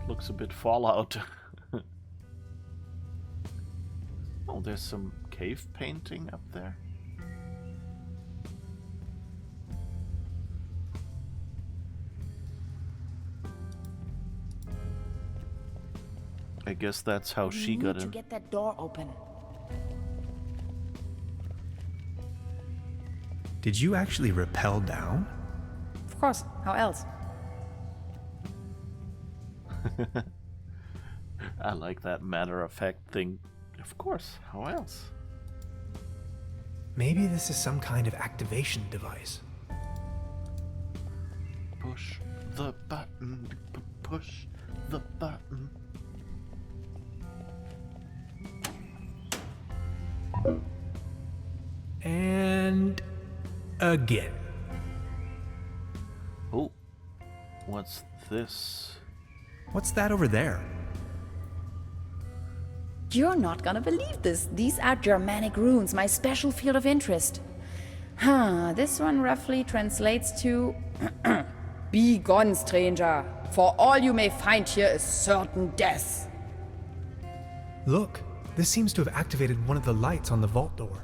Looks a bit Fallout. Oh, there's some cave painting up there. I guess that's how she got to in. get that door open. Did you actually rappel down? Of course, how else? I like that matter-of-fact thing. Of course, how else? Maybe this is some kind of activation device. Push the button, push the button. And again. Oh, what's this? What's that over there? You're not gonna believe this. These are Germanic runes, my special field of interest. This one roughly translates to Be gone, stranger, for all you may find here is certain death. Look, this seems to have activated one of the lights on the vault door.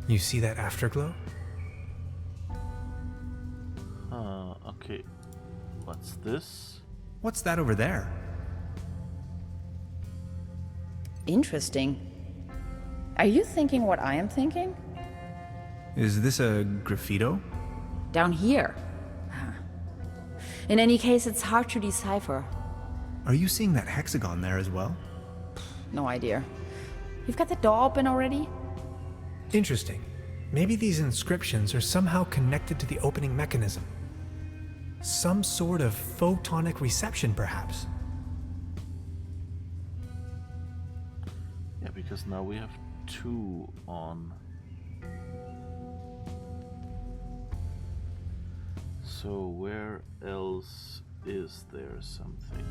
You see that afterglow? Okay. What's this? What's that over there? Interesting. Are you thinking what I am thinking? Is this a graffito? Down here. In any case, it's hard to decipher. Are you seeing that hexagon there as well? No idea. You've got the door open already? Interesting. Maybe these inscriptions are somehow connected to the opening mechanism. Some sort of photonic reception, perhaps. Yeah, because now we have two on. So where else is there something?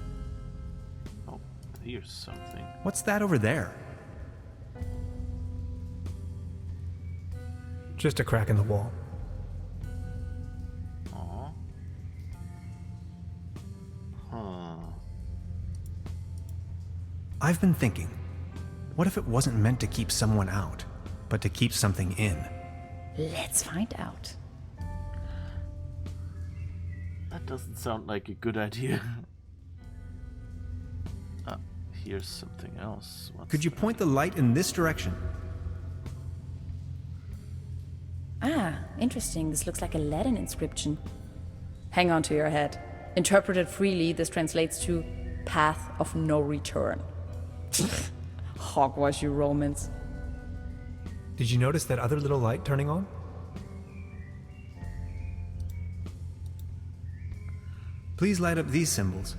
Oh, here's something. What's that over there? Just a crack in the wall. Aw. Huh. I've been thinking, what if it wasn't meant to keep someone out, but to keep something in? Let's find out. That doesn't sound like a good idea. Here's something else. Could you point the light in this direction? Ah, interesting. This looks like a Latin inscription. Hang on to your head. Interpreted freely, this translates to Path of No Return. Hogwash, you Romans. Did you notice that other little light turning on? Please light up these symbols.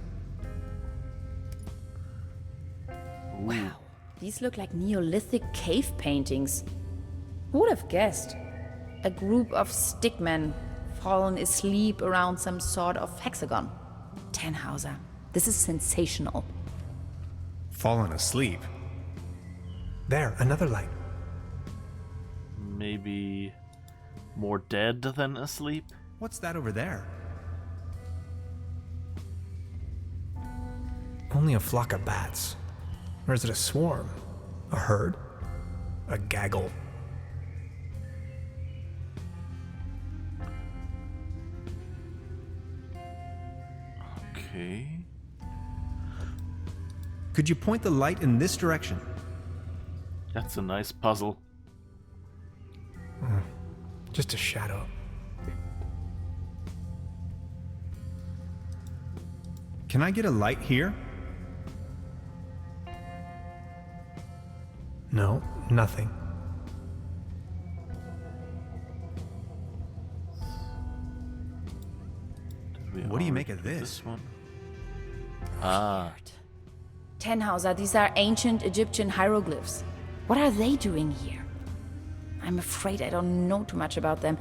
Wow, these look like Neolithic cave paintings. Who would have guessed? A group of stickmen fallen asleep around some sort of hexagon. Tannhauser, this is sensational. Fallen asleep. There, another light. Maybe more dead than asleep? What's that over there? Only a flock of bats. Or is it a swarm? A herd? A gaggle? Okay. Could you point the light in this direction? That's a nice puzzle. Just a shadow. Can I get a light here? No, nothing. What do you make of already do this? one? Ah, Tannhauser, these are ancient Egyptian hieroglyphs. What are they doing here? I'm afraid I don't know too much about them.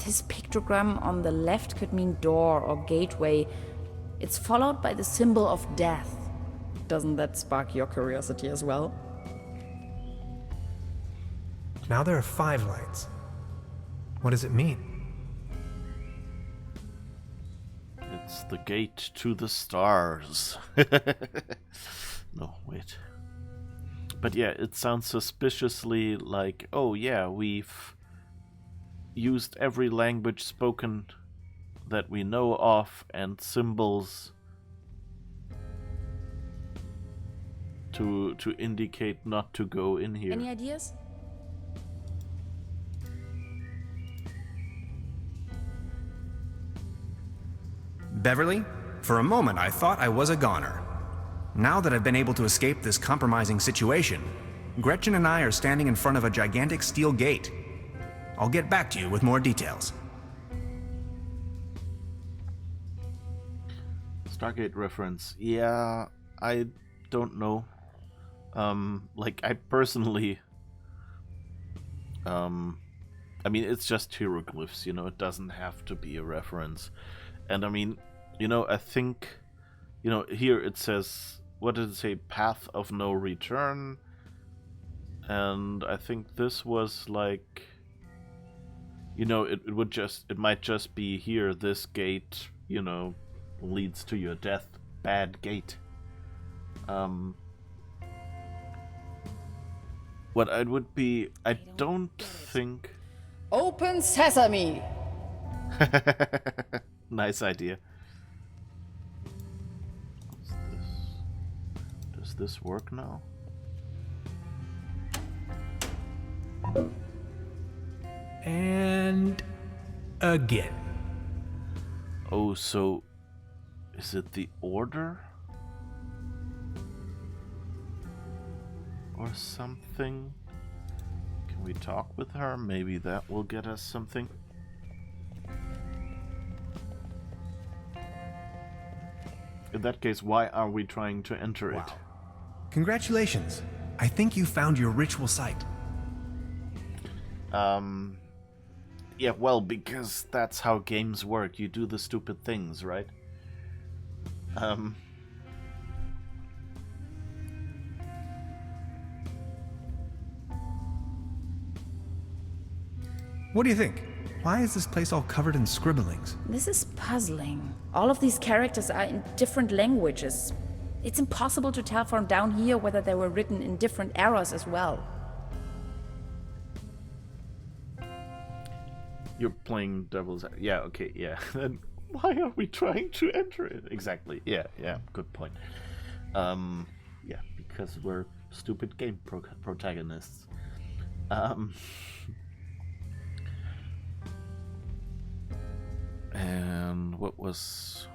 This pictogram on the left could mean door or gateway. It's followed by the symbol of death. Doesn't that spark your curiosity as well? Now there are 5 lights. What does it mean? it's the gate to the stars. No, wait. But yeah, it sounds suspiciously like, oh yeah, we've used every language spoken that we know of and symbols to indicate not to go in here. Any ideas? Beverly, for a moment I thought I was a goner. Now that I've been able to escape this compromising situation, Gretchen and I are standing in front of a gigantic steel gate. I'll get back to you with more details. Stargate reference. Yeah, I don't know. Like, I personally... I mean, it's just hieroglyphs, you know, it doesn't have to be a reference. And I mean, you know, I think, you know, here it says, what did it say? Path of no return. And I think this was like, you know, it might just be here, this gate, you know, leads to your death. Bad gate. What I would be, I don't think... Open sesame! Nice idea. What's this? Does this work now? And again. Oh, so is it the order? Or something? Can we talk with her? Maybe that will get us something. In that case, why are we trying to enter it? Congratulations. I think you found your ritual site. Yeah, well, because that's how games work. You do the stupid things, right? What do you think? Why is this place all covered in scribblings? This is puzzling. All of these characters are in different languages. It's impossible to tell from down here whether they were written in different eras as well. You're playing devil's... Yeah, okay, yeah. Then why are we trying to enter it? Exactly. Yeah, good point. Yeah, because we're stupid game protagonists. And what else?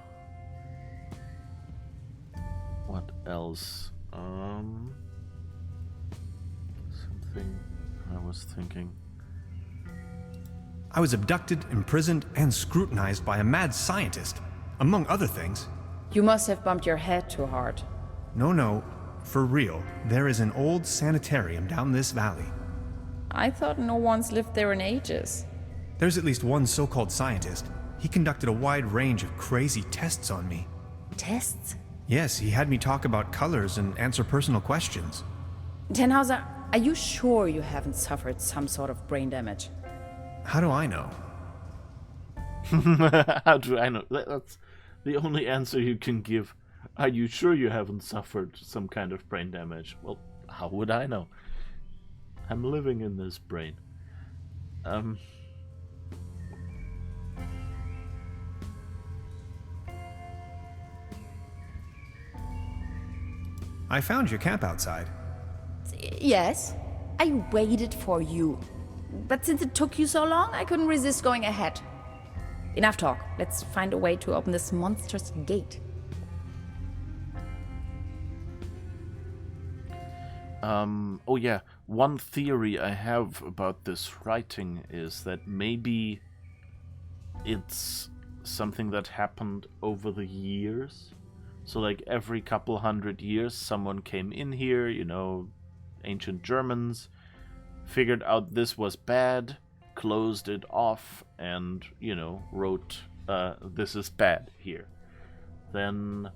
Something I was thinking. I was abducted, imprisoned, and scrutinized by a mad scientist, among other things. You must have bumped your head too hard. No, for real, there is an old sanitarium down this valley. I thought no one's lived there in ages. There's at least one so-called scientist. He conducted a wide range of crazy tests on me. Tests? Yes, he had me talk about colors and answer personal questions. Tannhauser, are you sure you haven't suffered some sort of brain damage? How do I know? How do I know? That's the only answer you can give. Are you sure you haven't suffered some kind of brain damage? Well, how would I know? I'm living in this brain. I found your camp outside. Yes, I waited for you. But since it took you so long, I couldn't resist going ahead. Enough talk. Let's find a way to open this monstrous gate. Oh yeah, one theory I have about this writing is that maybe it's something that happened over the years. So like every couple hundred years someone came in here, you know, ancient Germans, figured out this was bad, closed it off, and, you know, wrote, this is bad here. Then,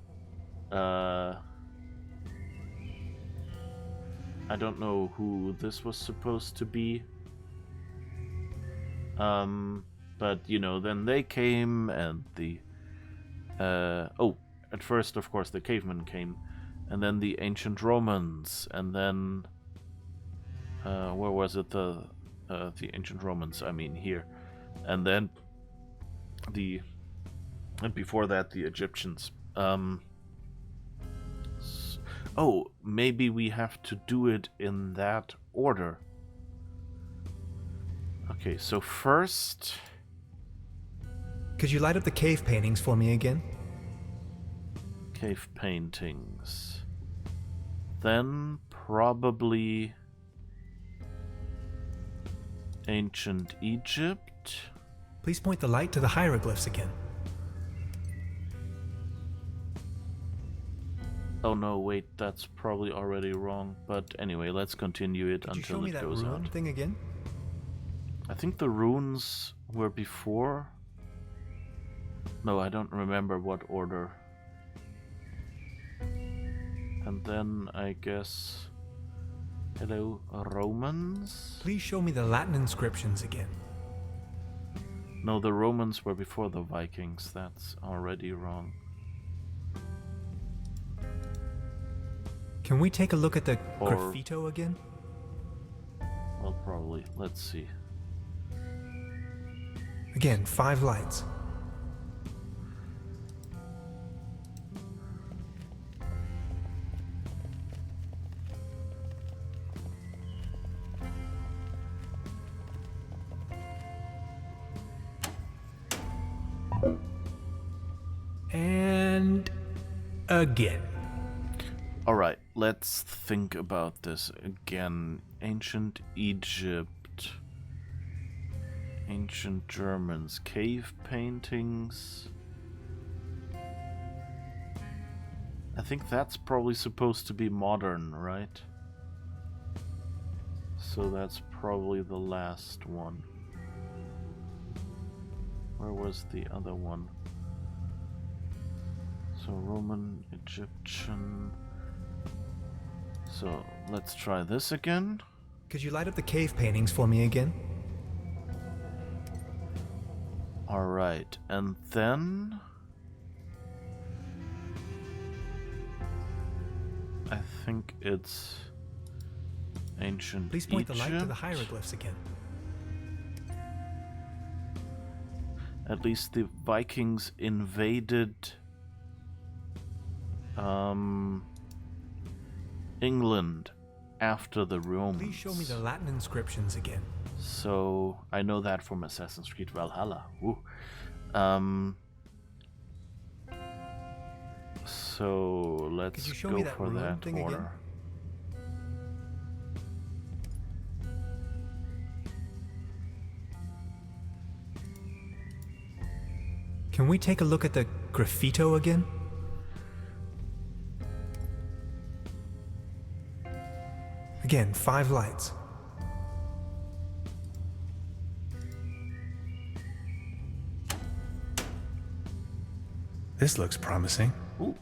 I don't know who this was supposed to be. But, you know, then they came and the... at first, of course, the cavemen came. And then the ancient Romans. And then... where was it? The ancient Romans, I mean, here. And then and before that, the Egyptians. Oh, maybe we have to do it in that order. Okay, so first... Could you light up the cave paintings for me again? Cave paintings. Then probably... Ancient Egypt. Please point the light to the hieroglyphs again. Oh no, wait, that's probably already wrong. But anyway, let's continue it Could you show until me it that goes rune out. thing again? I think the runes were before. No, I don't remember what order. And then I guess... Hello, Romans? Please show me the Latin inscriptions again. No, the Romans were before the Vikings. That's already wrong. Can we take a look at the Or- graffito again? Well, probably. Let's see. Again, 5 lights. And again. Alright, let's think about this again. Ancient Egypt. Ancient Germans. Cave paintings. I think that's probably supposed to be modern, right? So that's probably the last one. Where was the other one? So Roman, Egyptian... So let's try this again. Could you light up the cave paintings for me again? Alright, and then... I think it's... Ancient Please point Egypt. the light to the hieroglyphs again. At least the Vikings invaded... England after the Romans. Please show me the Latin inscriptions again. So I know that from Assassin's Creed Valhalla. Ooh. So let's Could you show go me that for rune that thing again? order. Can we take a look at the graffito again? Again, 5 lights. This looks promising. Ooh.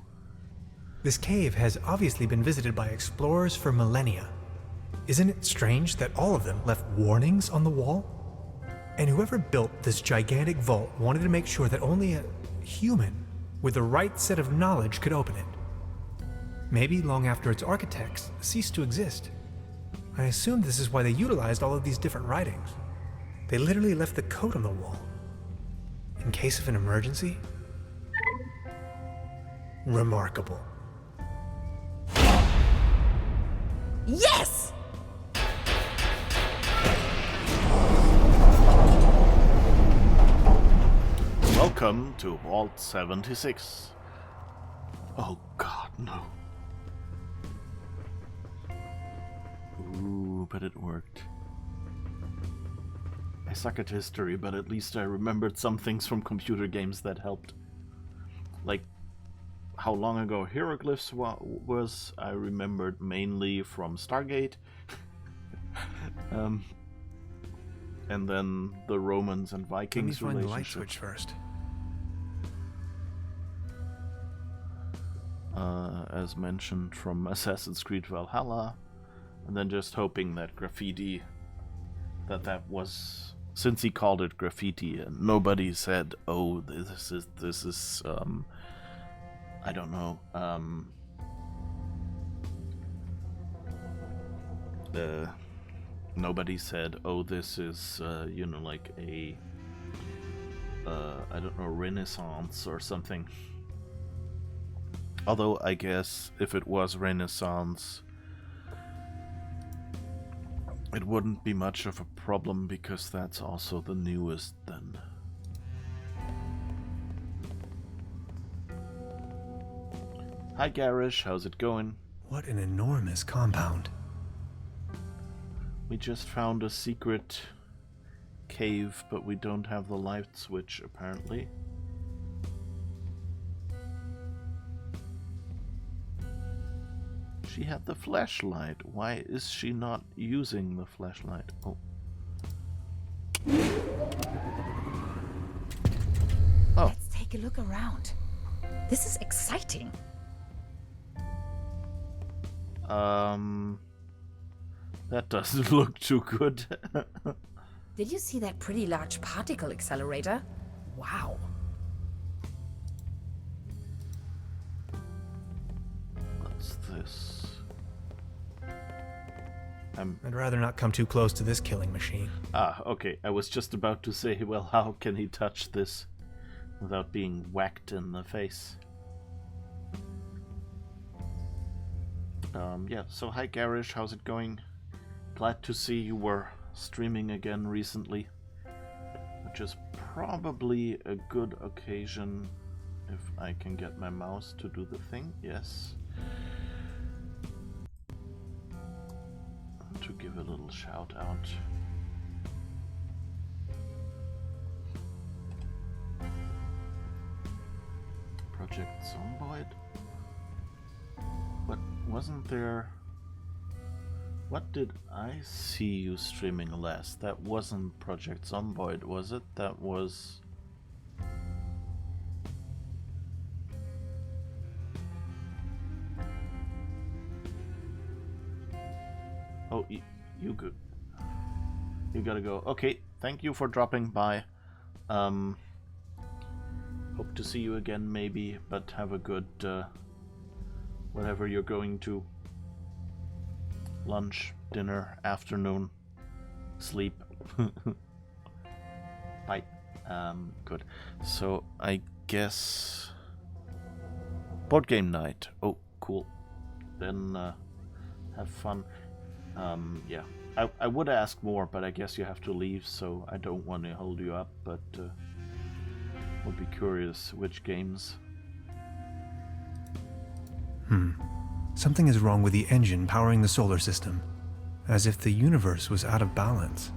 This cave has obviously been visited by explorers for millennia. Isn't it strange that all of them left warnings on the wall? And whoever built this gigantic vault wanted to make sure that only a human with the right set of knowledge could open it. Maybe long after its architects ceased to exist. I assume this is why they utilized all of these different writings. They literally left the code on the wall. In case of an emergency? Remarkable. Yes! Welcome to Vault 76. Oh god, no. Ooh, but it worked. I suck at history, but at least I remembered some things from computer games that helped. Like how long ago hieroglyphs was, I remembered mainly from Stargate. And then the Romans and Let me Vikings find the light relationship. switch first. As mentioned from Assassin's Creed Valhalla, and then just hoping that graffiti, that was, since he called it graffiti and nobody said, oh, this is I don't know, nobody said, oh, this is you know, like a I don't know, Renaissance or something. Although, I guess, if it was Renaissance, it wouldn't be much of a problem, because that's also the newest then. Hi Garish, how's it going? What an enormous compound. We just found a secret cave, but we don't have the light switch, apparently. She had the flashlight. Why is she not using the flashlight? Oh. Oh. Let's take a look around. This is exciting. That doesn't look too good. Did you see that pretty large particle accelerator? Wow. What's this? I'd rather not come too close to this killing machine. Ah, okay. I was just about to say, well, how can he touch this without being whacked in the face? Yeah, so hi Garish, how's it going? Glad to see you were streaming again recently, which is probably a good occasion if I can get my mouse to do the thing. Yes. To give a little shout out. Project Zomboid? What wasn't there? What did I see you streaming last? That wasn't Project Zomboid, was it? That was... Oh, you good. You gotta go. Okay, thank you for dropping by. Hope to see you again maybe, but have a good whatever you're going to. Lunch, dinner, afternoon, sleep. Bye. Good. So I guess board game night. Oh, cool. Then have fun. Yeah. I would ask more, but I guess you have to leave, so I don't want to hold you up, but would be curious which games. Something is wrong with the engine powering the solar system, as if the universe was out of balance.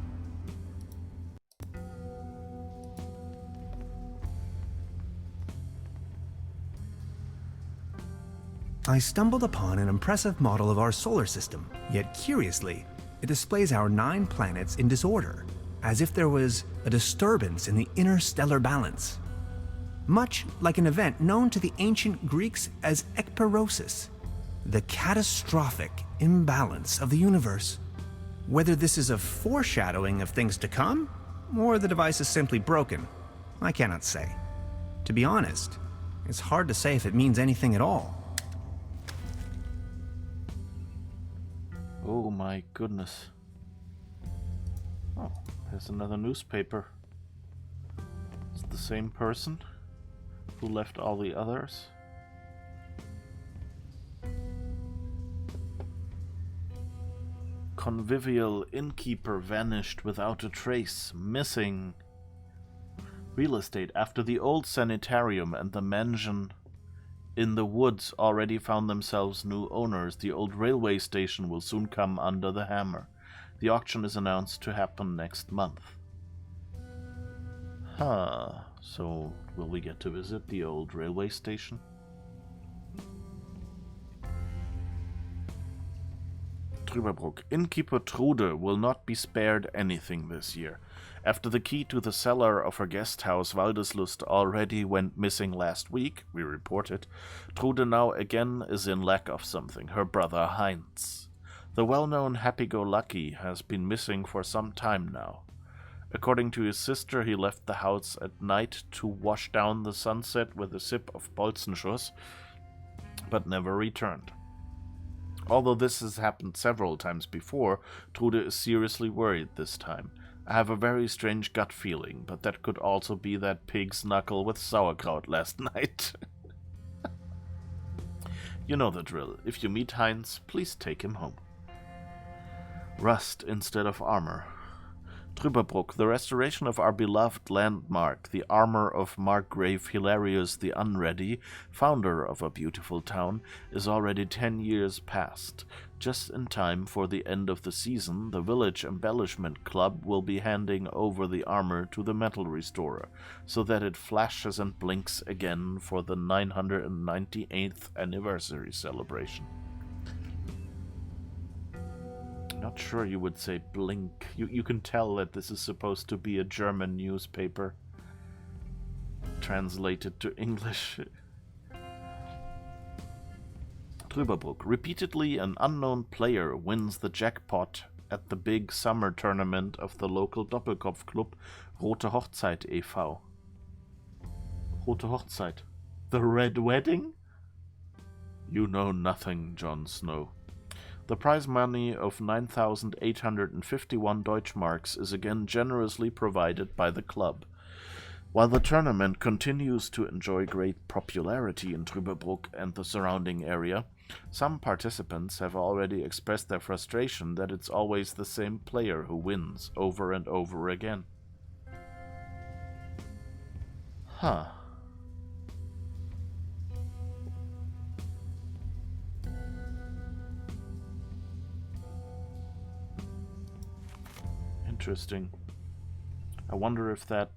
I stumbled upon an impressive model of our solar system, yet curiously, it displays our 9 planets in disorder, as if there was a disturbance in the interstellar balance. Much like an event known to the ancient Greeks as ekperosis, the catastrophic imbalance of the universe. Whether this is a foreshadowing of things to come, or the device is simply broken, I cannot say. To be honest, it's hard to say if it means anything at all. Oh my goodness. Oh, there's another newspaper. It's the same person who left all the others. convivial innkeeper vanished without a trace, missing. Real estate. After the old sanitarium and the mansion in the woods already found themselves new owners, the old railway station will soon come under the hammer. The auction is announced to happen next month. So will we get to visit the old railway station? Trüberbrook. Innkeeper Trude will not be spared anything this year. After the key to the cellar of her guest house Waldeslust already went missing last week, we reported, Trude now again is in lack of something, her brother Heinz. The well-known happy-go-lucky has been missing for some time now. According to his sister, he left the house at night to wash down the sunset with a sip of Bolzenschuss, but never returned. Although this has happened several times before, Trude is seriously worried this time. I have a very strange gut feeling, but that could also be that pig's knuckle with sauerkraut last night. You know the drill. If you meet Heinz, please take him home. Rust instead of armor. Trüberbrook, the restoration of our beloved landmark, the armor of Margrave Hilarius the Unready, founder of a beautiful town, is already 10 years past. Just in time for the end of the season, the Village Embellishment Club will be handing over the armor to the metal restorer, so that it flashes and blinks again for the 998th anniversary celebration. Not sure you would say blink. You can tell that this is supposed to be a German newspaper translated to English. Trüberbrook. Repeatedly, an unknown player wins the jackpot at the big summer tournament of the local Doppelkopf Club, Rote Hochzeit e.V. Rote Hochzeit. The Red Wedding? You know nothing, Jon Snow. The prize money of 9,851 Deutschmarks is again generously provided by the club. While the tournament continues to enjoy great popularity in Trüberbrook and the surrounding area, some participants have already expressed their frustration that it's always the same player who wins over and over again. Interesting. I wonder if that,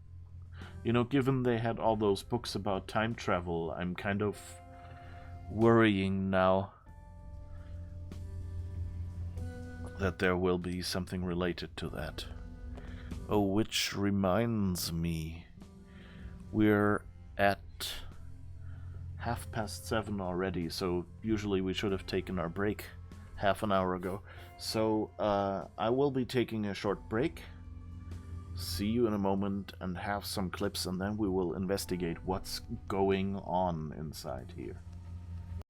given they had all those books about time travel, I'm kind of worrying now that there will be something related to that. Oh, which reminds me, we're at 7:30 already, so usually we should have taken our break half an hour ago. So I will be taking a short break. See you in a moment and have some clips, and then we will investigate what's going on inside here.